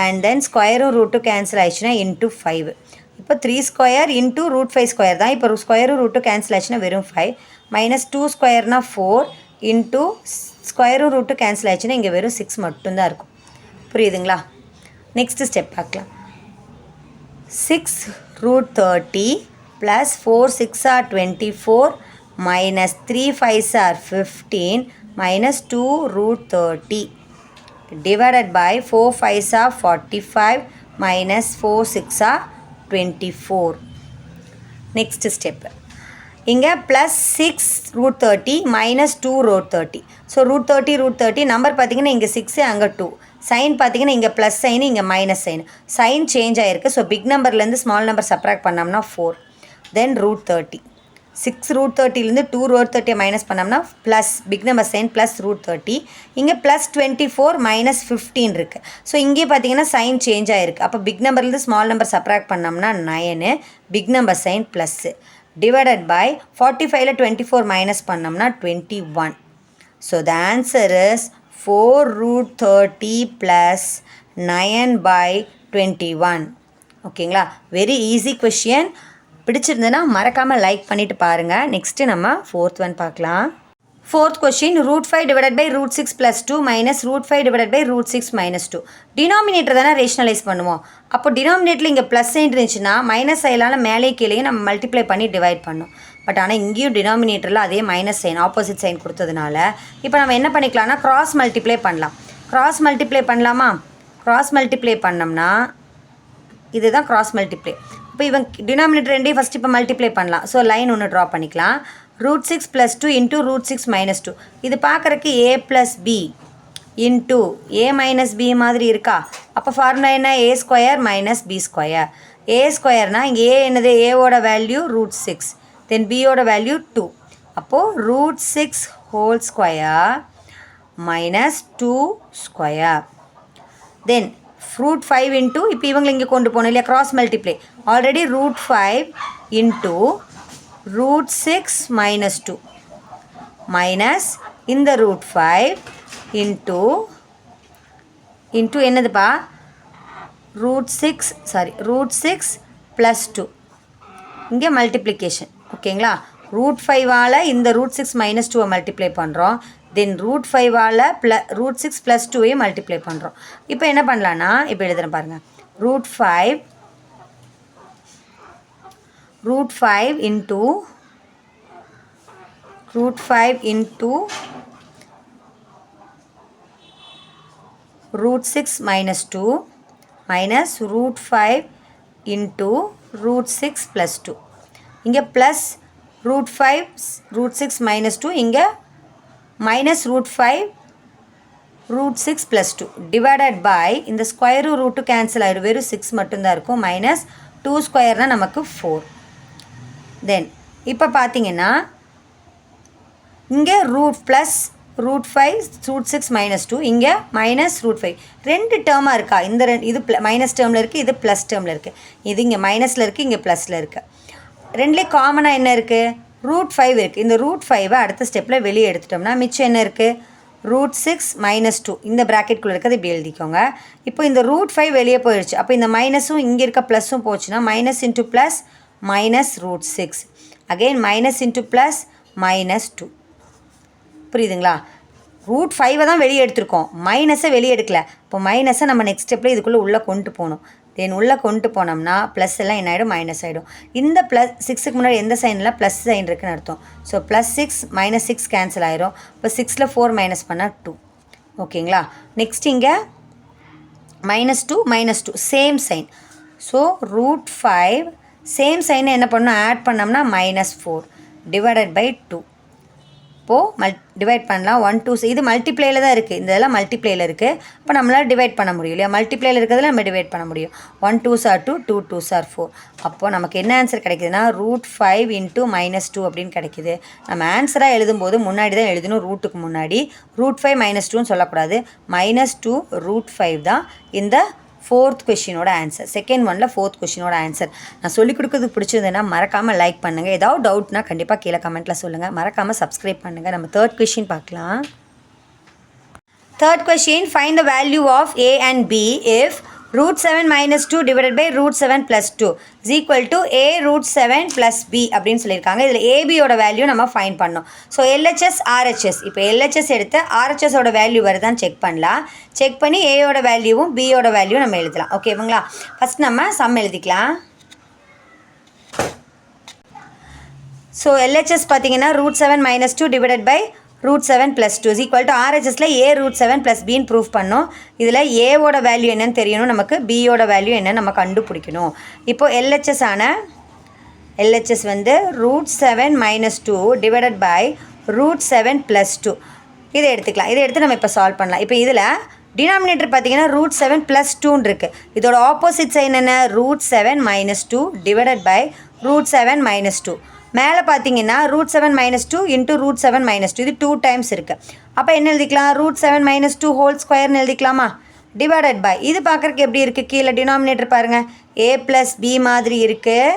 and then ஸ்கொயரும் ரூட்டும் cancel ஆயிடுச்சுன்னா இன்ட்டு 5. இப்போ 3 ஸ்கொயர் இன்ட்டு ரூட் 5 ஸ்கொயர் தான். இப்போ ஸ்கொயரும் ரூட்டும் கேன்சல் ஆயிடுச்சுன்னா வெறும் 5 மைனஸ் 2 ஸ்கொயர்னா 4 இன்ட்டு ஸ்கொயரும் ரூட்டும் கேன்சல் ஆயிடுச்சுன்னா இங்கே வெறும் 6 மட்டும்தான் இருக்கும். புரியுதுங்களா? நெக்ஸ்ட்டு ஸ்டெப் பார்க்கலாம். 6 root 30 plus 4 6 are 24 minus 3 5s are 15 minus 2 root 30 divided by 4 5s are 45 minus 4 6 are 24. Next step. இங்கே plus 6 root 30 minus 2 root 30. So root 30 number பார்த்தீங்கன்னா இங்கே 6 அங்கே 2. சைன் பார்த்தீங்கன்னா இங்கே ப்ளஸ் சைன் இங்கே மைனஸ் சைன். சைன் சேஞ்ச் ஆகிருக்கு. So big நம்பர்லேருந்து small number subtract பண்ணோம்னா 4. Then root 30. 6 root 30லேருந்து 2 root 30 மைனஸ் பண்ணோம்னா plus big number sign plus root 30. இங்கே ப்ளஸ் 24 மைனஸ் 15 இருக்குது. ஸோ இங்கே பார்த்தீங்கன்னா சைன் சேஞ்ச் ஆகிருக்கு. அப்போ பிக் நம்பர்லேருந்து ஸ்மால் நம்பர் சப்ராக்ட் பண்ணோம்னா 9, big number sign plus divided by 45ல 24 மைனஸ் பண்ணோம்னா 21. So the answer is 4 root 30 plus 9 by 21. ஓகேங்களா? Very easy question. பிடிச்சிருந்ததுன்னா மறக்காமல் லைக் பண்ணிவிட்டு பாருங்கள். நெக்ஸ்ட்டு நம்ம 4th ஒன் பார்க்கலாம். 4th question root 5 divided by root 6 plus 2 minus root 5 divided by root 6 minus 2. Denominator தானே ரேஷனலைஸ் பண்ணுவோம். அப்போ டினாமினேட்டரில் இங்கே ப்ளஸ் சைன் இருந்துச்சுன்னா மைனஸ் சைனால மேலே கீழேயும் நம்ம மல்டிப்ளை பண்ணி டிவைட் பண்ணோம். பட் ஆனால் இங்கேயும் டினாமினேட்டரில் அதே மைனஸ் சைன் ஆப்போசிட் சைன் கொடுத்ததுனால இப்போ நம்ம என்ன பண்ணிக்கலாம்னா கிராஸ் மல்டிப்ளை பண்ணலாம். கிராஸ் மல்டிப்ளை பண்ணலாமா? கிராஸ் மல்டிப்ளை பண்ணோம்னா இதுதான் கிராஸ் மல்டிப்ளை. இப்போ இவன் டினாமினேட்டர் ரெண்டையும் ஃபஸ்ட் இப்போ மல்டிப்ளை பண்ணலாம். ஸோ லைன் ஒன்று ட்ரா பண்ணிக்கலாம். Root 6 + 2 into root 6 - 2. இது பார்க்குறக்கு a + b இன்ட்டு a - b மாதிரி இருக்கா? அப்போ ஃபார்முலா என்ன? a² - b². a²னால் இங்கே a என்னது? ஏவோட வேல்யூ ரூட் 6, தென் பியோட வேல்யூ 2. அப்போது root 6 whole square minus 2². Then root 5 into இப்போ இவங்களை இங்கே கொண்டு போகணும் இல்லையா? Cross multiply. Already root 5 into root 6 minus 2 minus இந்த root 5 into என்னதுப்பா? root 6 plus 2. இங்கே மல்டிப்ளிகேஷன். ஓகேங்களா? root 5ஆல் இந்த root 6 minus 2 மல்டிப்ளை பண்ணுறோம். தென் root 5ஆல் root 6 plus 2ஐயும் மல்டிப்ளை பண்ணுறோம். இப்போ என்ன பண்ணலான்னா இப்போ எழுதுகிறேன் பாருங்கள். root 5 into root 5 into root 6 minus 2 minus root 5 into root 6 plus 2. இங்கே plus ரூட் 5 ரூட் 6 மைனஸ் 2 இங்கே minus root 5 root 6 plus 2 divided by இந்த ஸ்கொயரு ரூட்டு கேன்சல் ஆகிடும், வெறும் 6 மட்டும்தான் இருக்கும். மைனஸ் 2 ஸ்கொயர்னால் நமக்கு 4. தென் இப்போ பார்த்தீங்கன்னா இங்கே root plus root 5 root 6 minus 2 இங்கே மைனஸ் ரூட் 5 ரெண்டு டேர்மாக இருக்கா. இந்த இது மைனஸ் டேர்மில் இருக்குது, இது ப்ளஸ் டேர்மில் இருக்குது. இது இங்கே மைனஸில் இருக்குது, இங்கே ப்ளஸில் இருக்குது. ரெண்டுலேயும் காமனாக என்ன இருக்குது? ரூட் 5 இருக்குது. இந்த ரூட் 5 அடுத்த ஸ்டெப்பில் வெளியே எடுத்துட்டோம்னா மிச்சம் என்ன இருக்குது? ரூட் 6 மைனஸ் 2 இந்த ப்ராக்கெட்குள்ளே இருக்கிறது இப்படி எழுதிக்கோங்க. இப்போ இந்த ரூட் 5 வெளியே போயிடுச்சு. அப்போ இந்த மைனஸும் இங்கே இருக்க ப்ளஸும் போச்சுன்னா minus into plus minus root 6 again minus into plus minus 2. புரியுதுங்களா? ரூட் 5 தான் வெளியே எடுத்திருக்கோம், மைனஸை வெளியே எடுக்கல. இப்போ மைனஸை நம்ம நெக்ஸ்ட் ஸ்டெப்பில் இதுக்குள்ளே உள்ளே கொண்டு போகணும். தென் உள்ளே கொண்டு போனோம்னா ப்ளஸ் எல்லாம் என்ன ஆகிடும்? மைனஸ் ஆகிடும். இந்த ப்ளஸ் 6க்கு முன்னாடி எந்த சைனில் ப்ளஸ் சைன் இருக்குதுன்னு அர்த்தம். ஸோ ப்ளஸ் 6 மைனஸ் 6 கேன்சல் ஆயிரும். இப்போ 6ல் 4 மைனஸ் பண்ணால் 2. ஓகேங்களா? நெக்ஸ்ட் இங்கே -2 same sign. So root 5 same சைனை என்ன பண்ணணும்? ஆட் பண்ணோம்னா -4 டிவைடட் பை 2. இப்போது டிவைட் பண்ணலாம். 1 2 இது மல்டிப்ளேயில் தான் இருக்குது, இந்த இதெல்லாம் மல்டிப்ளேயில் இருக்குது. இப்போ நம்மளால் டிவைட் பண்ண முடியும் இல்லையா? மல்டிப்ளேயில் இருக்கிறதுல நம்ம டிவைட் பண்ண முடியும். 1 2s are 2, 2 2s are 4. அப்போது நமக்கு என்ன ஆன்சர் கிடைக்குதுன்னா ரூட் 5 இன்ட்டு -2 அப்படின்னு கிடைக்குது. நம்ம ஆன்சராக எழுதும்போது முன்னாடி தான் எழுதணும், ரூட்டுக்கு முன்னாடி. ரூட் 5 -2ன்னு சொல்லக்கூடாது. -2 ரூட் 5 தான் இந்த 4th கொஷினோட ஆன்சர். செகண்ட் ஒனில் 4th கொஷினோட ஆன்சர். நான் சொல்லிக் கொடுக்குறதுக்கு பிடிச்சிருந்தேன்னா மறக்காமல் லைக் பண்ணுங்கள். ஏதாவது டவுட்னா கண்டிப்பாக கீழே கமெண்ட்டில் சொல்லுங்கள். மறக்காமல் சப்ஸ்கிரைப் பண்ணுங்கள். நம்ம 3rd கொஷின் பார்க்கலாம். 3rd question, find the value of a and b if root 7 minus 2 divided by root 7 plus 2 is equal to a root 7 plus b அப்படின்னு சொல்லியிருக்காங்க. இதில் ஏபியோட வேல்யூ நம்ம ஃபைண்ட் பண்ணோம். ஸோ எல்ஹெச்எஸ் ஆர்ஹெச்எஸ், இப்போ LHS எடுத்து ஆர்ஹெச்எஸோட value வருதான்னு check பண்ணலாம். Check பண்ணி ஏயோட வேல்யூவும் பியோட வேல்யூ நம்ம எழுதலாம். ஓகேங்களா? ஃபஸ்ட் நம்ம சம் எழுதிக்கலாம். ஸோ எல்ஹெச்எஸ் பார்த்தீங்கன்னா root 7 minus 2 divided by root 7 plus 2 is equal to RHSல a root 7 plus bன்னு ப்ரூஃப் பண்ணோம். இதில் ஏவோட வேல்யூ என்னன்னு தெரியணும் நமக்கு, பியோட வேல்யூ என்னன்னு நம்ம கண்டுபிடிக்கணும். இப்போ எல்ஹெச்எஸ் வந்து root 7 minus 2 divided by root 7 plus 2 இதை எடுத்துக்கலாம். இதை எடுத்து நம்ம இப்போ சால்வ் பண்ணலாம். இப்போ இதில் டினாமினேட்டர் பார்த்தீங்கன்னா root 7 plus 2ன்னு இருக்குது. இதோட ஆப்போசிட் சைன் என்ன? root 7 minus 2 divided by root 7 minus 2. மேலே பார்த்தீங்கன்னா root 7 minus 2 into root 7 minus 2 இது 2 டைம்ஸ் இருக்குது. அப்போ என்ன எழுதிக்கலாம்? root 7 minus 2 ஹோல் ஸ்கொயர்னு எழுதிக்கலாமா? டிவைடட் பை இது பார்க்குறக்கு எப்படி இருக்குது? கீழே டினாமினேட்டர் பாருங்கள், a ப்ளஸ் பி மாதிரி இருக்குது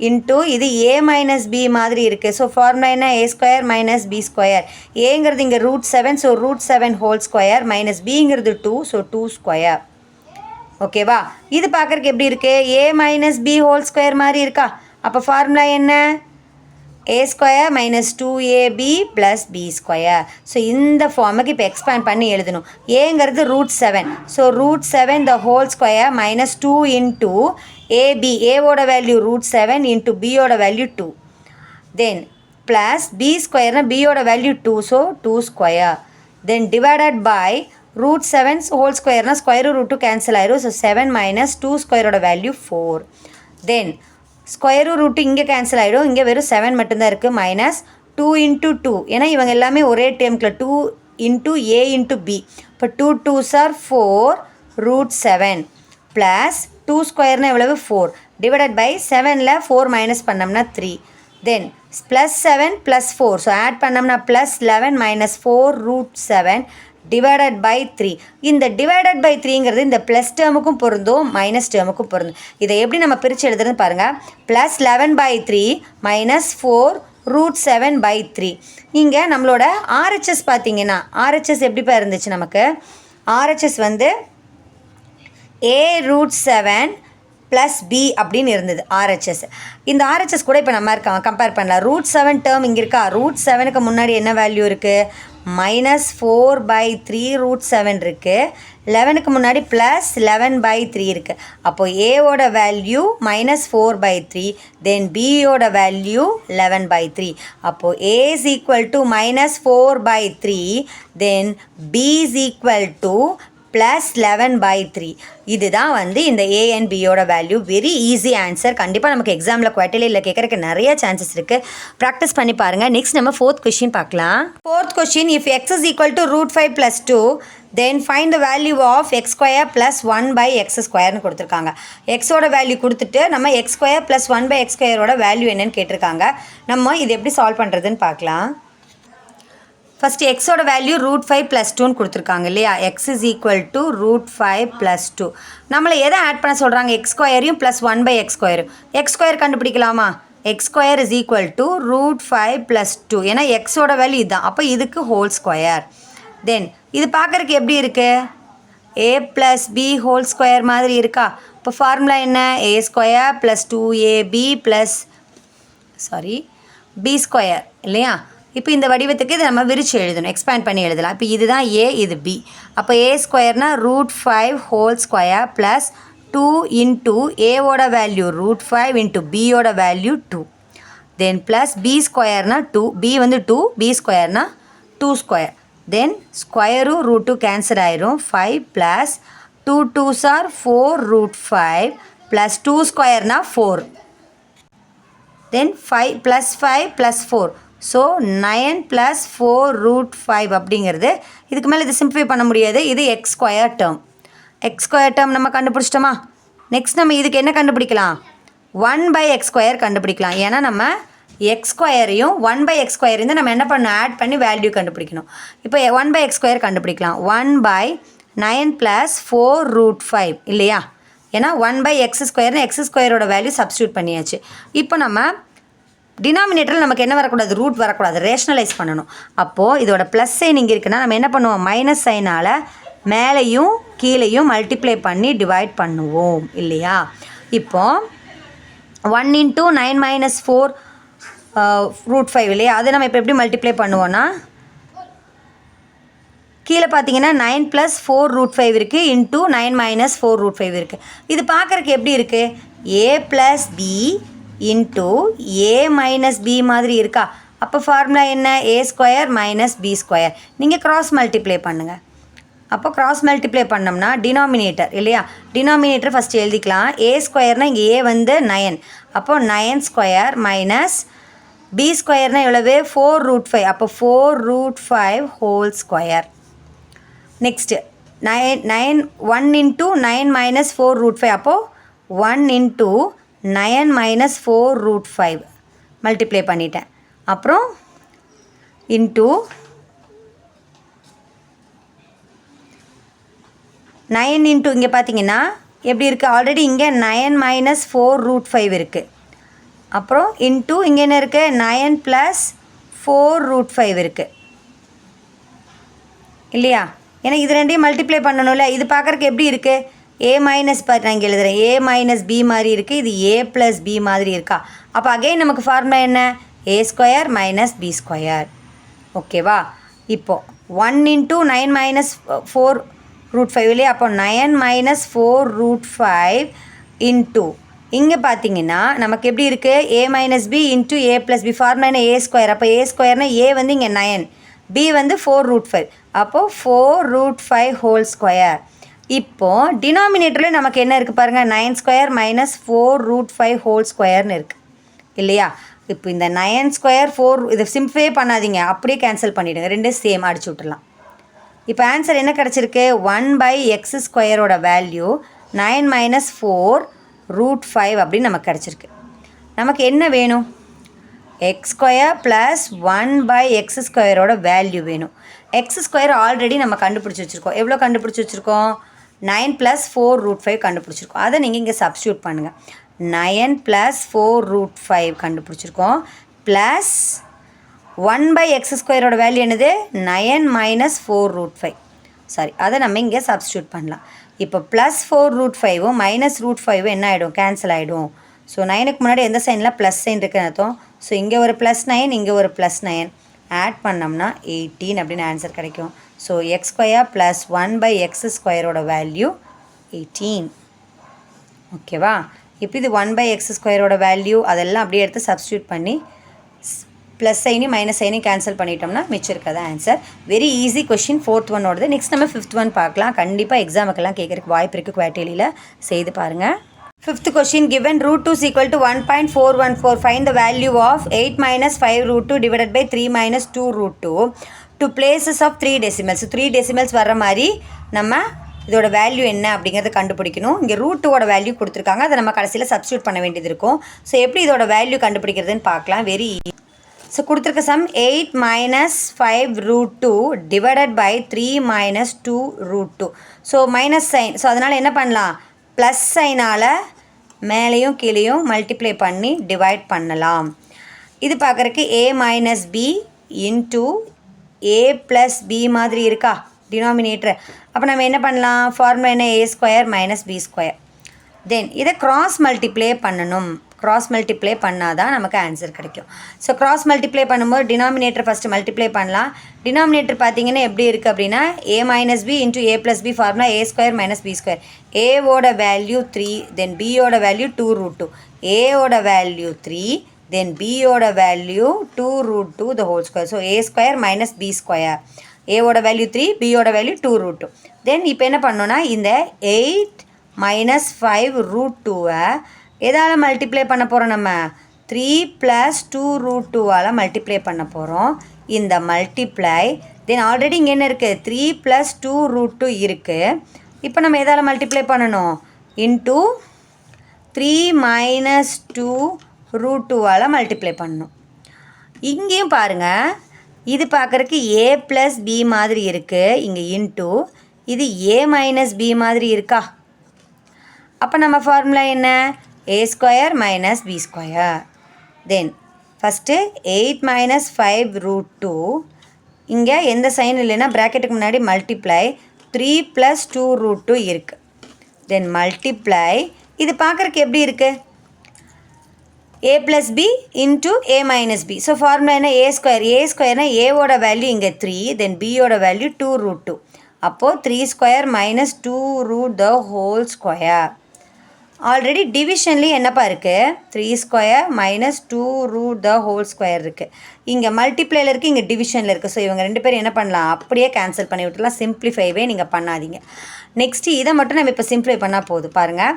இன்ட்டு இது a மைனஸ் பி மாதிரி இருக்குது. ஸோ ஃபார்முலா என்ன? a square minus B square. ஏங்கிறது இங்கே root 7, so root 7 whole square minus பிங்கிறது 2, ஸோ 2 ஸ்கொயர். ஓகேவா? இது பார்க்குறக்கு எப்படி இருக்குது? a minus B whole square மாதிரி இருக்கா? அப்போ ஃபார்முலா என்ன? a square minus 2ab plus B square. So இந்த ஃபார்முக்கு இப்போ எக்ஸ்பேண்ட் பண்ணி எழுதணும். ஏங்கிறது root 7, so root 7 the whole square minus 2 into AB, ஏவோட வேல்யூ root 7 இன்ட்டு பியோட வேல்யூ 2. தென் ப்ளஸ் பி ஸ்கொயர்னால் பியோட value 2, so 2 square. Then divided by root 7 whole ஸ்கொயர்னால் ஸ்கொயர் ரூட்டு கேன்சல் ஆயிரும். ஸோ 7 மைனஸ் 2 ஸ்கொயரோட வேல்யூ 4. தென் ஸ்கொயர் ரூட்டு இங்கே cancel ஆகிடும், இங்கே வெறும் 7 மட்டும்தான் இருக்குது. மைனஸ் 2 இன்ட்டு 2, ஏன்னா இவங்க எல்லாமே ஒரே டேர்முக்குள்ள 2 இன்ட்டு ஏ இன்ட்டு பி. இப்போ 2 2s are 4 root 7 ப்ளஸ் 2 ஸ்கொயர்னால் எவ்வளவு? 4 டிவைடட் பை 7ல் 4 மைனஸ் பண்ணோம்னா 3. Then plus 7 plus 4, so add பண்ணோம்னா plus 11 minus 4 root 7 divided by 3. இந்த டிவைடட் பை 3ங்கிறது இந்த ப்ளஸ் டேர்முக்கும் பொருந்தும் மைனஸ் டேர்முக்கும் பொருந்தும். இதை எப்படி நம்ம பிரித்து எழுதுறதுன்னு பாருங்கள். Plus 11/3 minus 4 root 7/3. இங்கே நம்மளோட ஆர்ஹெச்எஸ் பார்த்தீங்கன்னா ஆர்ஹெச்எஸ் எப்படிப்பா இருந்துச்சு? நமக்கு ஆர்ஹெச்எஸ் வந்து a root 7 ப்ளஸ் பி அப்படின்னு இருந்தது ஆர்ஹெச்எஸ். இந்த ஆர்ஹெச்எஸ் கூட இப்போ நம்ம கம்பேர் பண்ணலாம். root 7 டேர்ம் இங்கே இருக்கா? root 7க்கு முன்னாடி என்ன வேல்யூ இருக்குது? -4/3 root 7 இருக்குது. 11க்கு முன்னாடி ப்ளஸ் 11/3 இருக்குது. அப்போது ஏவோட வேல்யூ -4/3, தென் பியோட வேல்யூ 11/3. அப்போது a is equal to -4/3, தென் b is equal to plus 11/3. இதுதான் வந்து இந்த A and Bயோட வேல்யூ. Very easy answer. கண்டிப்பாக நமக்கு எக்ஸாமில் குவார்ட்டர்லியில் கேட்குறதுக்கு நிறைய சான்சஸ் இருக்குது. ப்ராக்டிஸ் பண்ணி பாருங்கள். நெக்ஸ்ட் நம்ம 4th கொஷின் பார்க்கலாம். 4th question, if x is equal to √5 + 2 then find the value of x² + 1/x² கொடுத்துருக்காங்க. எக்ஸோட வேல்யூ கொடுத்துட்டு நம்ம x² + 1/x² வேல்யூ என்னன்னு கேட்டிருக்காங்க. நம்ம இது எப்படி சால்வ் பண்ணுறதுன்னு பார்க்கலாம். ஃபஸ்ட்டு எக்ஸோட வேல்யூ √5 + 2ன்னு கொடுத்துருக்காங்க இல்லையா. x is equal to √5 + 2. நம்மளை எதை ஆட் பண்ண சொல்கிறாங்க? x² + 1/x². x² கண்டுபிடிக்கலாமா? x² is equal to √5 + 2. ஏன்னா எக்ஸோட வேல்யூ இதுதான். அப்போ இதுக்கு ஹோல் ஸ்கொயர். தென் இது பார்க்குறதுக்கு எப்படி இருக்குது? a + b ஹோல் ஸ்கொயர் மாதிரி இருக்கா? இப்போ ஃபார்முலா என்ன? a² + 2ab b² இல்லையா. இப்போ இந்த வடிவத்துக்கு இதை நம்ம விரிச்சு எழுதணும், எக்ஸ்பேண்ட் பண்ணி எழுதலாம். இப்போ இதுதான் a, இது b. அப்போ a² √5 whole square plus 2 into ஏவோட வேல்யூ √5 இன்ட்டு பியோட value 2. Then plus b² 2, b வந்து 2, b² 2². தென் ஸ்கொயரும் √2 கேன்சல் ஆயிரும். 5 plus 2 2s are 4 √5 plus 2² 4. Then 5 + 4. So 9 + 4 √5 அப்படிங்கிறது. இதுக்கு மேலே இது சிம்பிளிஃபை பண்ண முடியாது. இது x² டேர்ம். x² டேர்ம் நம்ம கண்டுபிடிச்சிட்டோமா? நெக்ஸ்ட் நம்ம இதுக்கு என்ன கண்டுபிடிக்கலாம்? 1/x² கண்டுபிடிக்கலாம். ஏன்னா நம்ம x²யும் 1/x² நம்ம என்ன பண்ணணும்? ஆட் பண்ணி வேல்யூ கண்டுபிடிக்கணும். இப்போ 1/x² கண்டுபிடிக்கலாம். 1/9 + 4 √5 இல்லையா. ஏன்னா 1/x²ன்னு x²ஓட வேல்யூ சப்ஸ்டியூட் பண்ணியாச்சு. இப்போ நம்ம டினாமினேட்டரில் நமக்கு என்ன வரக்கூடாது? ரூட் வரக்கூடாது, ரேஷனலைஸ் பண்ணணும். அப்போது இதோட ப்ளஸ் சைன் இங்கே இருக்குன்னா நம்ம என்ன பண்ணுவோம்? மைனஸ் சைனால் மேலேயும் கீழேயும் மல்டிப்ளை பண்ணி டிவைட் பண்ணுவோம் இல்லையா. இப்போது 1 × 9 - 4 √5 இல்லையா. அதை நம்ம இப்போ எப்படி மல்டிப்ளை பண்ணுவோன்னா, கீழே பார்த்தீங்கன்னா 9 + 4 √5 இருக்குது, இன்ட்டு 9 - 4 √5 இருக்குது. இது பார்க்குறக்கு எப்படி இருக்குது? a + b இன்ட்டு a - b மாதிரி இருக்கா. அப்போ ஃபார்முலா என்ன? a² - b². நீங்கள் கிராஸ் மல்டிப்ளை பண்ணுங்கள். அப்போ கிராஸ் மல்டிப்ளை பண்ணோம்னா டினாமினேட்டர் இல்லையா. டினாமினேட்டர் ஃபஸ்ட்டு எழுதிக்கலாம். a²னா இங்கே a வந்து 9. அப்போது 9² - b² எவ்வளவு? 4 √5. அப்போ 4 √5 ஹோல் ஸ்கொயர். நெக்ஸ்ட்டு 1 × 9 - 4 √5. அப்போது 1 × 9 - 4 √5 மல்டிப்ளை பண்ணிட்டேன். அப்புறம் இன்ட்டு 9 இன்ட்டு இங்கே பார்த்தீங்கன்னா எப்படி இருக்குது? ஆல்ரெடி இங்கே 9 - 4 √5 இருக்குது. அப்புறம் இன்ட்டு இங்கே என்ன இருக்குது? 9 + 4 √5 இருக்குது இல்லையா. ஏன்னா இது ரெண்டையும் மல்டிப்ளை பண்ணணும்ல. இது பார்க்குறக்கு எப்படி இருக்குது? a - நான் இங்கே எழுதுகிறேன். a - b மாதிரி இருக்குது. இது a + b மாதிரி இருக்கா. அப்போ அகைன் நமக்கு ஃபார்முலா என்ன? a² - b². ஓகேவா. இப்போது 1 × 9 - 4 √5 இல்லையா. அப்போ 9 - 4 √5 இன்ட்டு இங்கே பார்த்தீங்கன்னா நமக்கு எப்படி இருக்குது? a - b இன்ட்டு a + b. ஃபார்முலா என்ன? a². அப்போ a²னா a வந்து இங்கே 9, b வந்து 4 √5. அப்போது 4 √5 ஹோல் ஸ்கொயர். இப்போது டினாமினேட்டரில் நமக்கு என்ன இருக்குது பாருங்கள்? 9² - 4 √5 ஹோல் ஸ்கொயர்னு இருக்குது இல்லையா. இப்போ இந்த 9² 4 இதை சிம்பிளே பண்ணாதீங்க, அப்படியே கேன்சல் பண்ணிவிடுங்க. ரெண்டும் சேம் அடிச்சு விட்டுடலாம். இப்போ ஆன்சர் என்ன கிடச்சிருக்கு? 1/x² வேல்யூ 9 - 4 √5 அப்படின்னு நமக்கு கிடச்சிருக்கு. நமக்கு என்ன வேணும்? x² + 1/x² வேல்யூ வேணும். x² ஆல்ரெடி நம்ம கண்டுபிடிச்சி வச்சுருக்கோம். எவ்வளோ கண்டுபிடிச்சி வச்சுருக்கோம்? 9 + 4 √5 கண்டுபிடிச்சிருக்கோம். அதை நீங்கள் இங்கே சப்ஸ்டியூட் பண்ணுங்கள். 9 + 4 √5 கண்டுபிடிச்சிருக்கோம். ப்ளஸ் 1/x² வேல்யூ என்னது? 9 - 4 √5. அதை நம்ம இங்கே சப்ஸ்டியூட் பண்ணலாம். இப்போ ப்ளஸ் 4 √5ம் மைனஸ் √5 என்ன ஆகிடும்? கேன்சல் ஆகிடும். ஸோ 9க்கு முன்னாடி எந்த சைனில் ப்ளஸ் சைன் இருக்குன்னு அர்த்தம். ஸோ இங்கே ஒரு +9, இங்கே ஒரு +9 ஆட் பண்ணோம்னா 18 அப்படின்னு ஆன்சர் கிடைக்கும். So x² + 1/x² value 18. ஓகேவா. இப்போ இது 1/x² வேல்யூ அதெல்லாம் அப்படியே எடுத்து சப்ஸ்டியூட் பண்ணி ப்ளஸ் சைனையும் மைனஸ் சைனையும் கேன்சல் பண்ணிட்டோம்னா மிச்சம் இருக்கிறது answer. Very easy question 4th ஒன்னோடது. நெக்ஸ்ட் நம்ம 5th ஒன் பார்க்கலாம். கண்டிப்பாக எக்ஸாமுக்கெல்லாம் கேட்குறதுக்கு வாய்ப்பு இருக்குது. குவார்டர்லியில் செய்து பாருங்கள். 5th question, given root 2 is equal to 1.414, find the value of 8 minus 5 root 2 divided by 3 minus 2 root 2 to places of 3 decimals. 3 decimals வர்ற மாதிரி நம்ம இதோட வேல்யூ என்ன அப்படிங்கிறத கண்டுபிடிக்கணும். இங்கே ரூட் 2ஓட வேல்யூ கொடுத்துருக்காங்க, அதை நம்ம கடைசியில் சப்ஸ்டியூட் பண்ண வேண்டியது இருக்கும். ஸோ எப்படி இதோட வேல்யூ கண்டுபிடிக்கிறதுன்னு பார்க்கலாம். வெரி ஸோ கொடுத்துருக்க some 8 minus 5 root 2 divided by 3 minus 2 root 2. So minus sign, so அதனால் என்ன பண்ணலாம், ப்ளஸ் சைனால் மேலேயும் கீழேயும் மல்டிப்ளை பண்ணி டிவைட் பண்ணலாம். இது பார்க்குறக்கு a minus B into a plus B மாதிரி இருக்கா டினாமினேட்டர். அப்போ நம்ம என்ன பண்ணலாம், ஃபார்முலா என்ன, a square minus B square. Then இதை கிராஸ் மல்டிப்ளை பண்ணணும். கிராஸ் மல்டிப்ளை பண்ணால் தான் நமக்கு ஆன்சர் கிடைக்கும். ஸோ கிராஸ் மல்டிப்ளை பண்ணும்போது டினாமினேட்டர் ஃபஸ்ட்டு மல்டிப்ளை பண்ணலாம். டினாமினேட்டர் பார்த்தீங்கன்னா எப்படி இருக்குது அப்படின்னா a minus B into a plus B, formula a square minus B square. ஏவோட வேல்யூ 3, தென் பியோட வேல்யூ 2 root 2. ஏவோட வேல்யூ 3, தென் பியோட value 2 root 2 the whole square. So a square minus B square. ஏவோட value 3, பியோட value 2 root 2. தென் இப்போ என்ன பண்ணோன்னா இந்த 8 மைனஸ் 5 root 2-ஐ எதால் மல்டிப்ளை பண்ண போகிறோம், நம்ம 3 + 2 root 2ஆல் மல்டிப்ளை பண்ண போகிறோம். இந்த மல்டிப்ளை தென் ஆல்ரெடி இங்கே என்ன இருக்குது, 3 + 2 root 2 இருக்குது. இப்போ நம்ம எதால் மல்டிப்ளை பண்ணணும், இன்ட்டு 3 மைனஸ் 2 root 2ஆல் மல்டிப்ளை பண்ணணும். இங்கேயும் பாருங்கள், இது பார்க்குறக்கு a ப்ளஸ் பி மாதிரி இருக்குது, இங்கே இன்ட்டு இது a மைனஸ் பி மாதிரி இருக்கா. அப்போ நம்ம ஃபார்முலா என்ன, a square minus B square. Then first 8 minus 5 root 2, இங்கே எந்த சைன் இல்லைன்னா ப்ராக்கெட்டுக்கு முன்னாடி மல்டிப்ளை 3 + 2 root 2 இருக்குது. தென் மல்டிப்ளை இது பார்க்குறக்கு எப்படி இருக்குது, a plus B into a minus b. So formula என்ன, a ஸ்கொயர். a ஸ்கொயர்னால் ஏவோட வேல்யூ இங்கே 3, தென் பியோட வேல்யூ 2 root 2. அப்போது 3 square minus 2 root the whole square. Already டிவிஷன்லேயும் என்னப்பா இருக்குது, 3 square minus 2 root the whole square இருக்குது. இங்கே மல்டிப்ளையில் இருக்குது, இங்கே டிவிஷனில் இருக்குது. ஸோ இவங்க ரெண்டு பேரும் என்ன பண்ணலாம், அப்படியே கேன்சல் பண்ணி விட்டுலாம். சிம்ப்ளிஃபைவே நீங்கள் பண்ணாதீங்க. நெக்ஸ்ட்டு இதை மட்டும் நம்ம இப்போ சிம்ப்ளிஃபை பண்ணால் போதும். பாருங்கள்,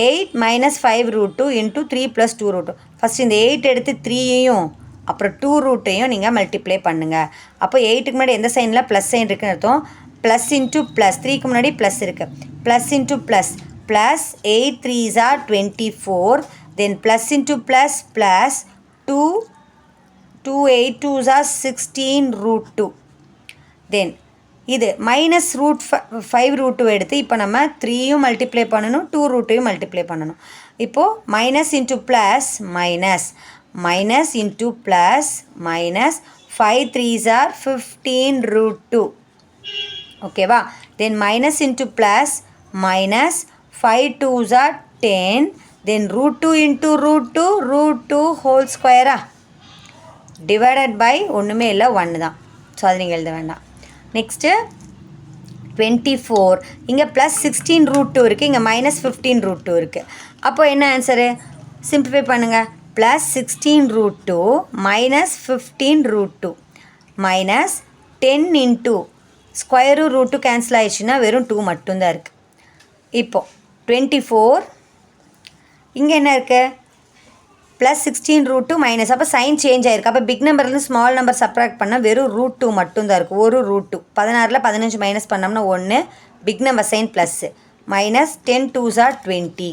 8 minus 5 root 2 into 3 + 2 root 2. First இந்த 8 எடுத்து 3யையும் அப்புறம் 2 root-ஐயும் நீங்கள் மல்டிப்ளை பண்ணுங்கள். அப்போ 8க்கு முன்னாடி எந்த சைனில் ப்ளஸ் சைன் இருக்குன்னு அர்த்தம். ப்ளஸ் இன்ட்டு ப்ளஸ், 3க்கு முன்னாடி ப்ளஸ் இருக்குது, plus into plus, plus 8 3s are 24, then plus into plus plus 2 8 2s are 16 root 2. தென் இது மைனஸ் ரூட் 5 root 2 எடுத்து இப்போ நம்ம 3யும் மல்டிப்ளை பண்ணணும், 2 root-ஐயும் மல்டிப்ளை பண்ணணும். இப்போது minus into plus minus, minus into plus minus, 5 3s are 15 root 2. ஓகேவா. Then minus into plus minus, 5 2s are 10, then root 2 into root 2 root 2 whole ஸ்கொயரா, divided by ஒன்றுமே இல்லை 1 தான். ஸோ அது நீங்கள் எழுத வேண்டாம். நெக்ஸ்ட்டு 24, இங்கே ப்ளஸ் 16 root 2 இருக்குது, இங்கே மைனஸ் 15 root 2 இருக்குது. அப்போது என்ன ஆன்சரு, சிம்பிளிஃபை பண்ணுங்கள். Plus 16 root 2 minus 15 root 2 minus 10 into square root 2 cancel ஆயிடுச்சுன்னா வெறும் 2 மட்டும்தான் இருக்குது. இப்போது 24, இங்கே என்ன இருக்குது, ப்ளஸ் 16 root 2 மைனஸ், அப்போ சைன் சேஞ்ச் ஆகிருக்கு. அப்போ பிக் நம்பர்லேருந்து ஸ்மால் நம்பர் சப்ராக்ட் பண்ணால் வெறும் root 2 மட்டும்தான் இருக்குது. ஒரு root 2, 16ல் 15 மைனஸ் பண்ணோம்னா 1, big number sign plus, minus 10 2s are 20,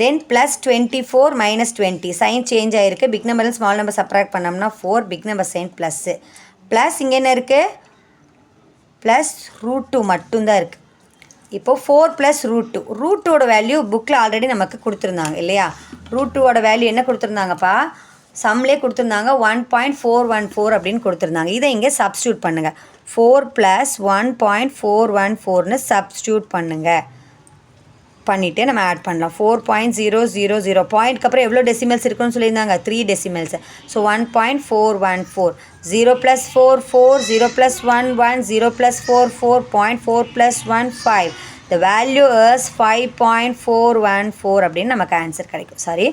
then plus 24 minus 20, sign change ஆகிருக்கு. பிக் நம்பர்லேருந்து ஸ்மால் நம்பர் சப்ராக்ட் பண்ணோம்னா 4, big number sign plus, plus இங்கே என்ன இருக்குது, ப்ளஸ் root 2 மட்டும்தான் இருக்குது. இப்போது 4 + root 2, root 2ஓட வேல்யூ புக்கில் ஆல்ரெடி நமக்கு கொடுத்துருந்தாங்க இல்லையா. root 2ஓட வேல்யூ என்ன கொடுத்துருந்தாங்கப்பா, சம்லே கொடுத்துருந்தாங்க 1.414 அப்படின்னு கொடுத்துருந்தாங்க. இதை இங்கே சப்ஸ்டியூட் பண்ணுங்கள். 4 + 1.414ன்னு சப்ஸ்டியூட் பண்ணுங்கள். பண்ணிவிட்டு நம்ம ஆட் பண்ணலாம். 4.000, பாயிண்ட்க்கு அப்புறம் எவ்வளோ டெசிமல்ஸ் இருக்குன்னு சொல்லியிருந்தாங்க, 3 decimals. So 1.414, 0 + 4 4, 0 + 1 1, 0 + 4 4, 0.4 + 1 5. The value is 5.414 அப்படின்னு நமக்கு ஆன்சர் கிடைக்கும். சாரி,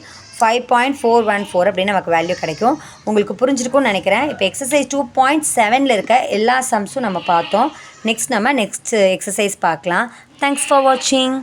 5.414 அப்படின்னு நமக்கு வேல்யூ கிடைக்கும். உங்களுக்கு புரிஞ்சிருக்கும்னு நினைக்கிறேன். இப்போ எக்ஸசைஸ் 2.7ல் இருக்க எல்லா சம்ஸும் நம்ம பார்த்தோம். நெக்ஸ்ட் எக்ஸசைஸ் பார்க்கலாம். தேங்க்ஸ் ஃபார் வாட்சிங்.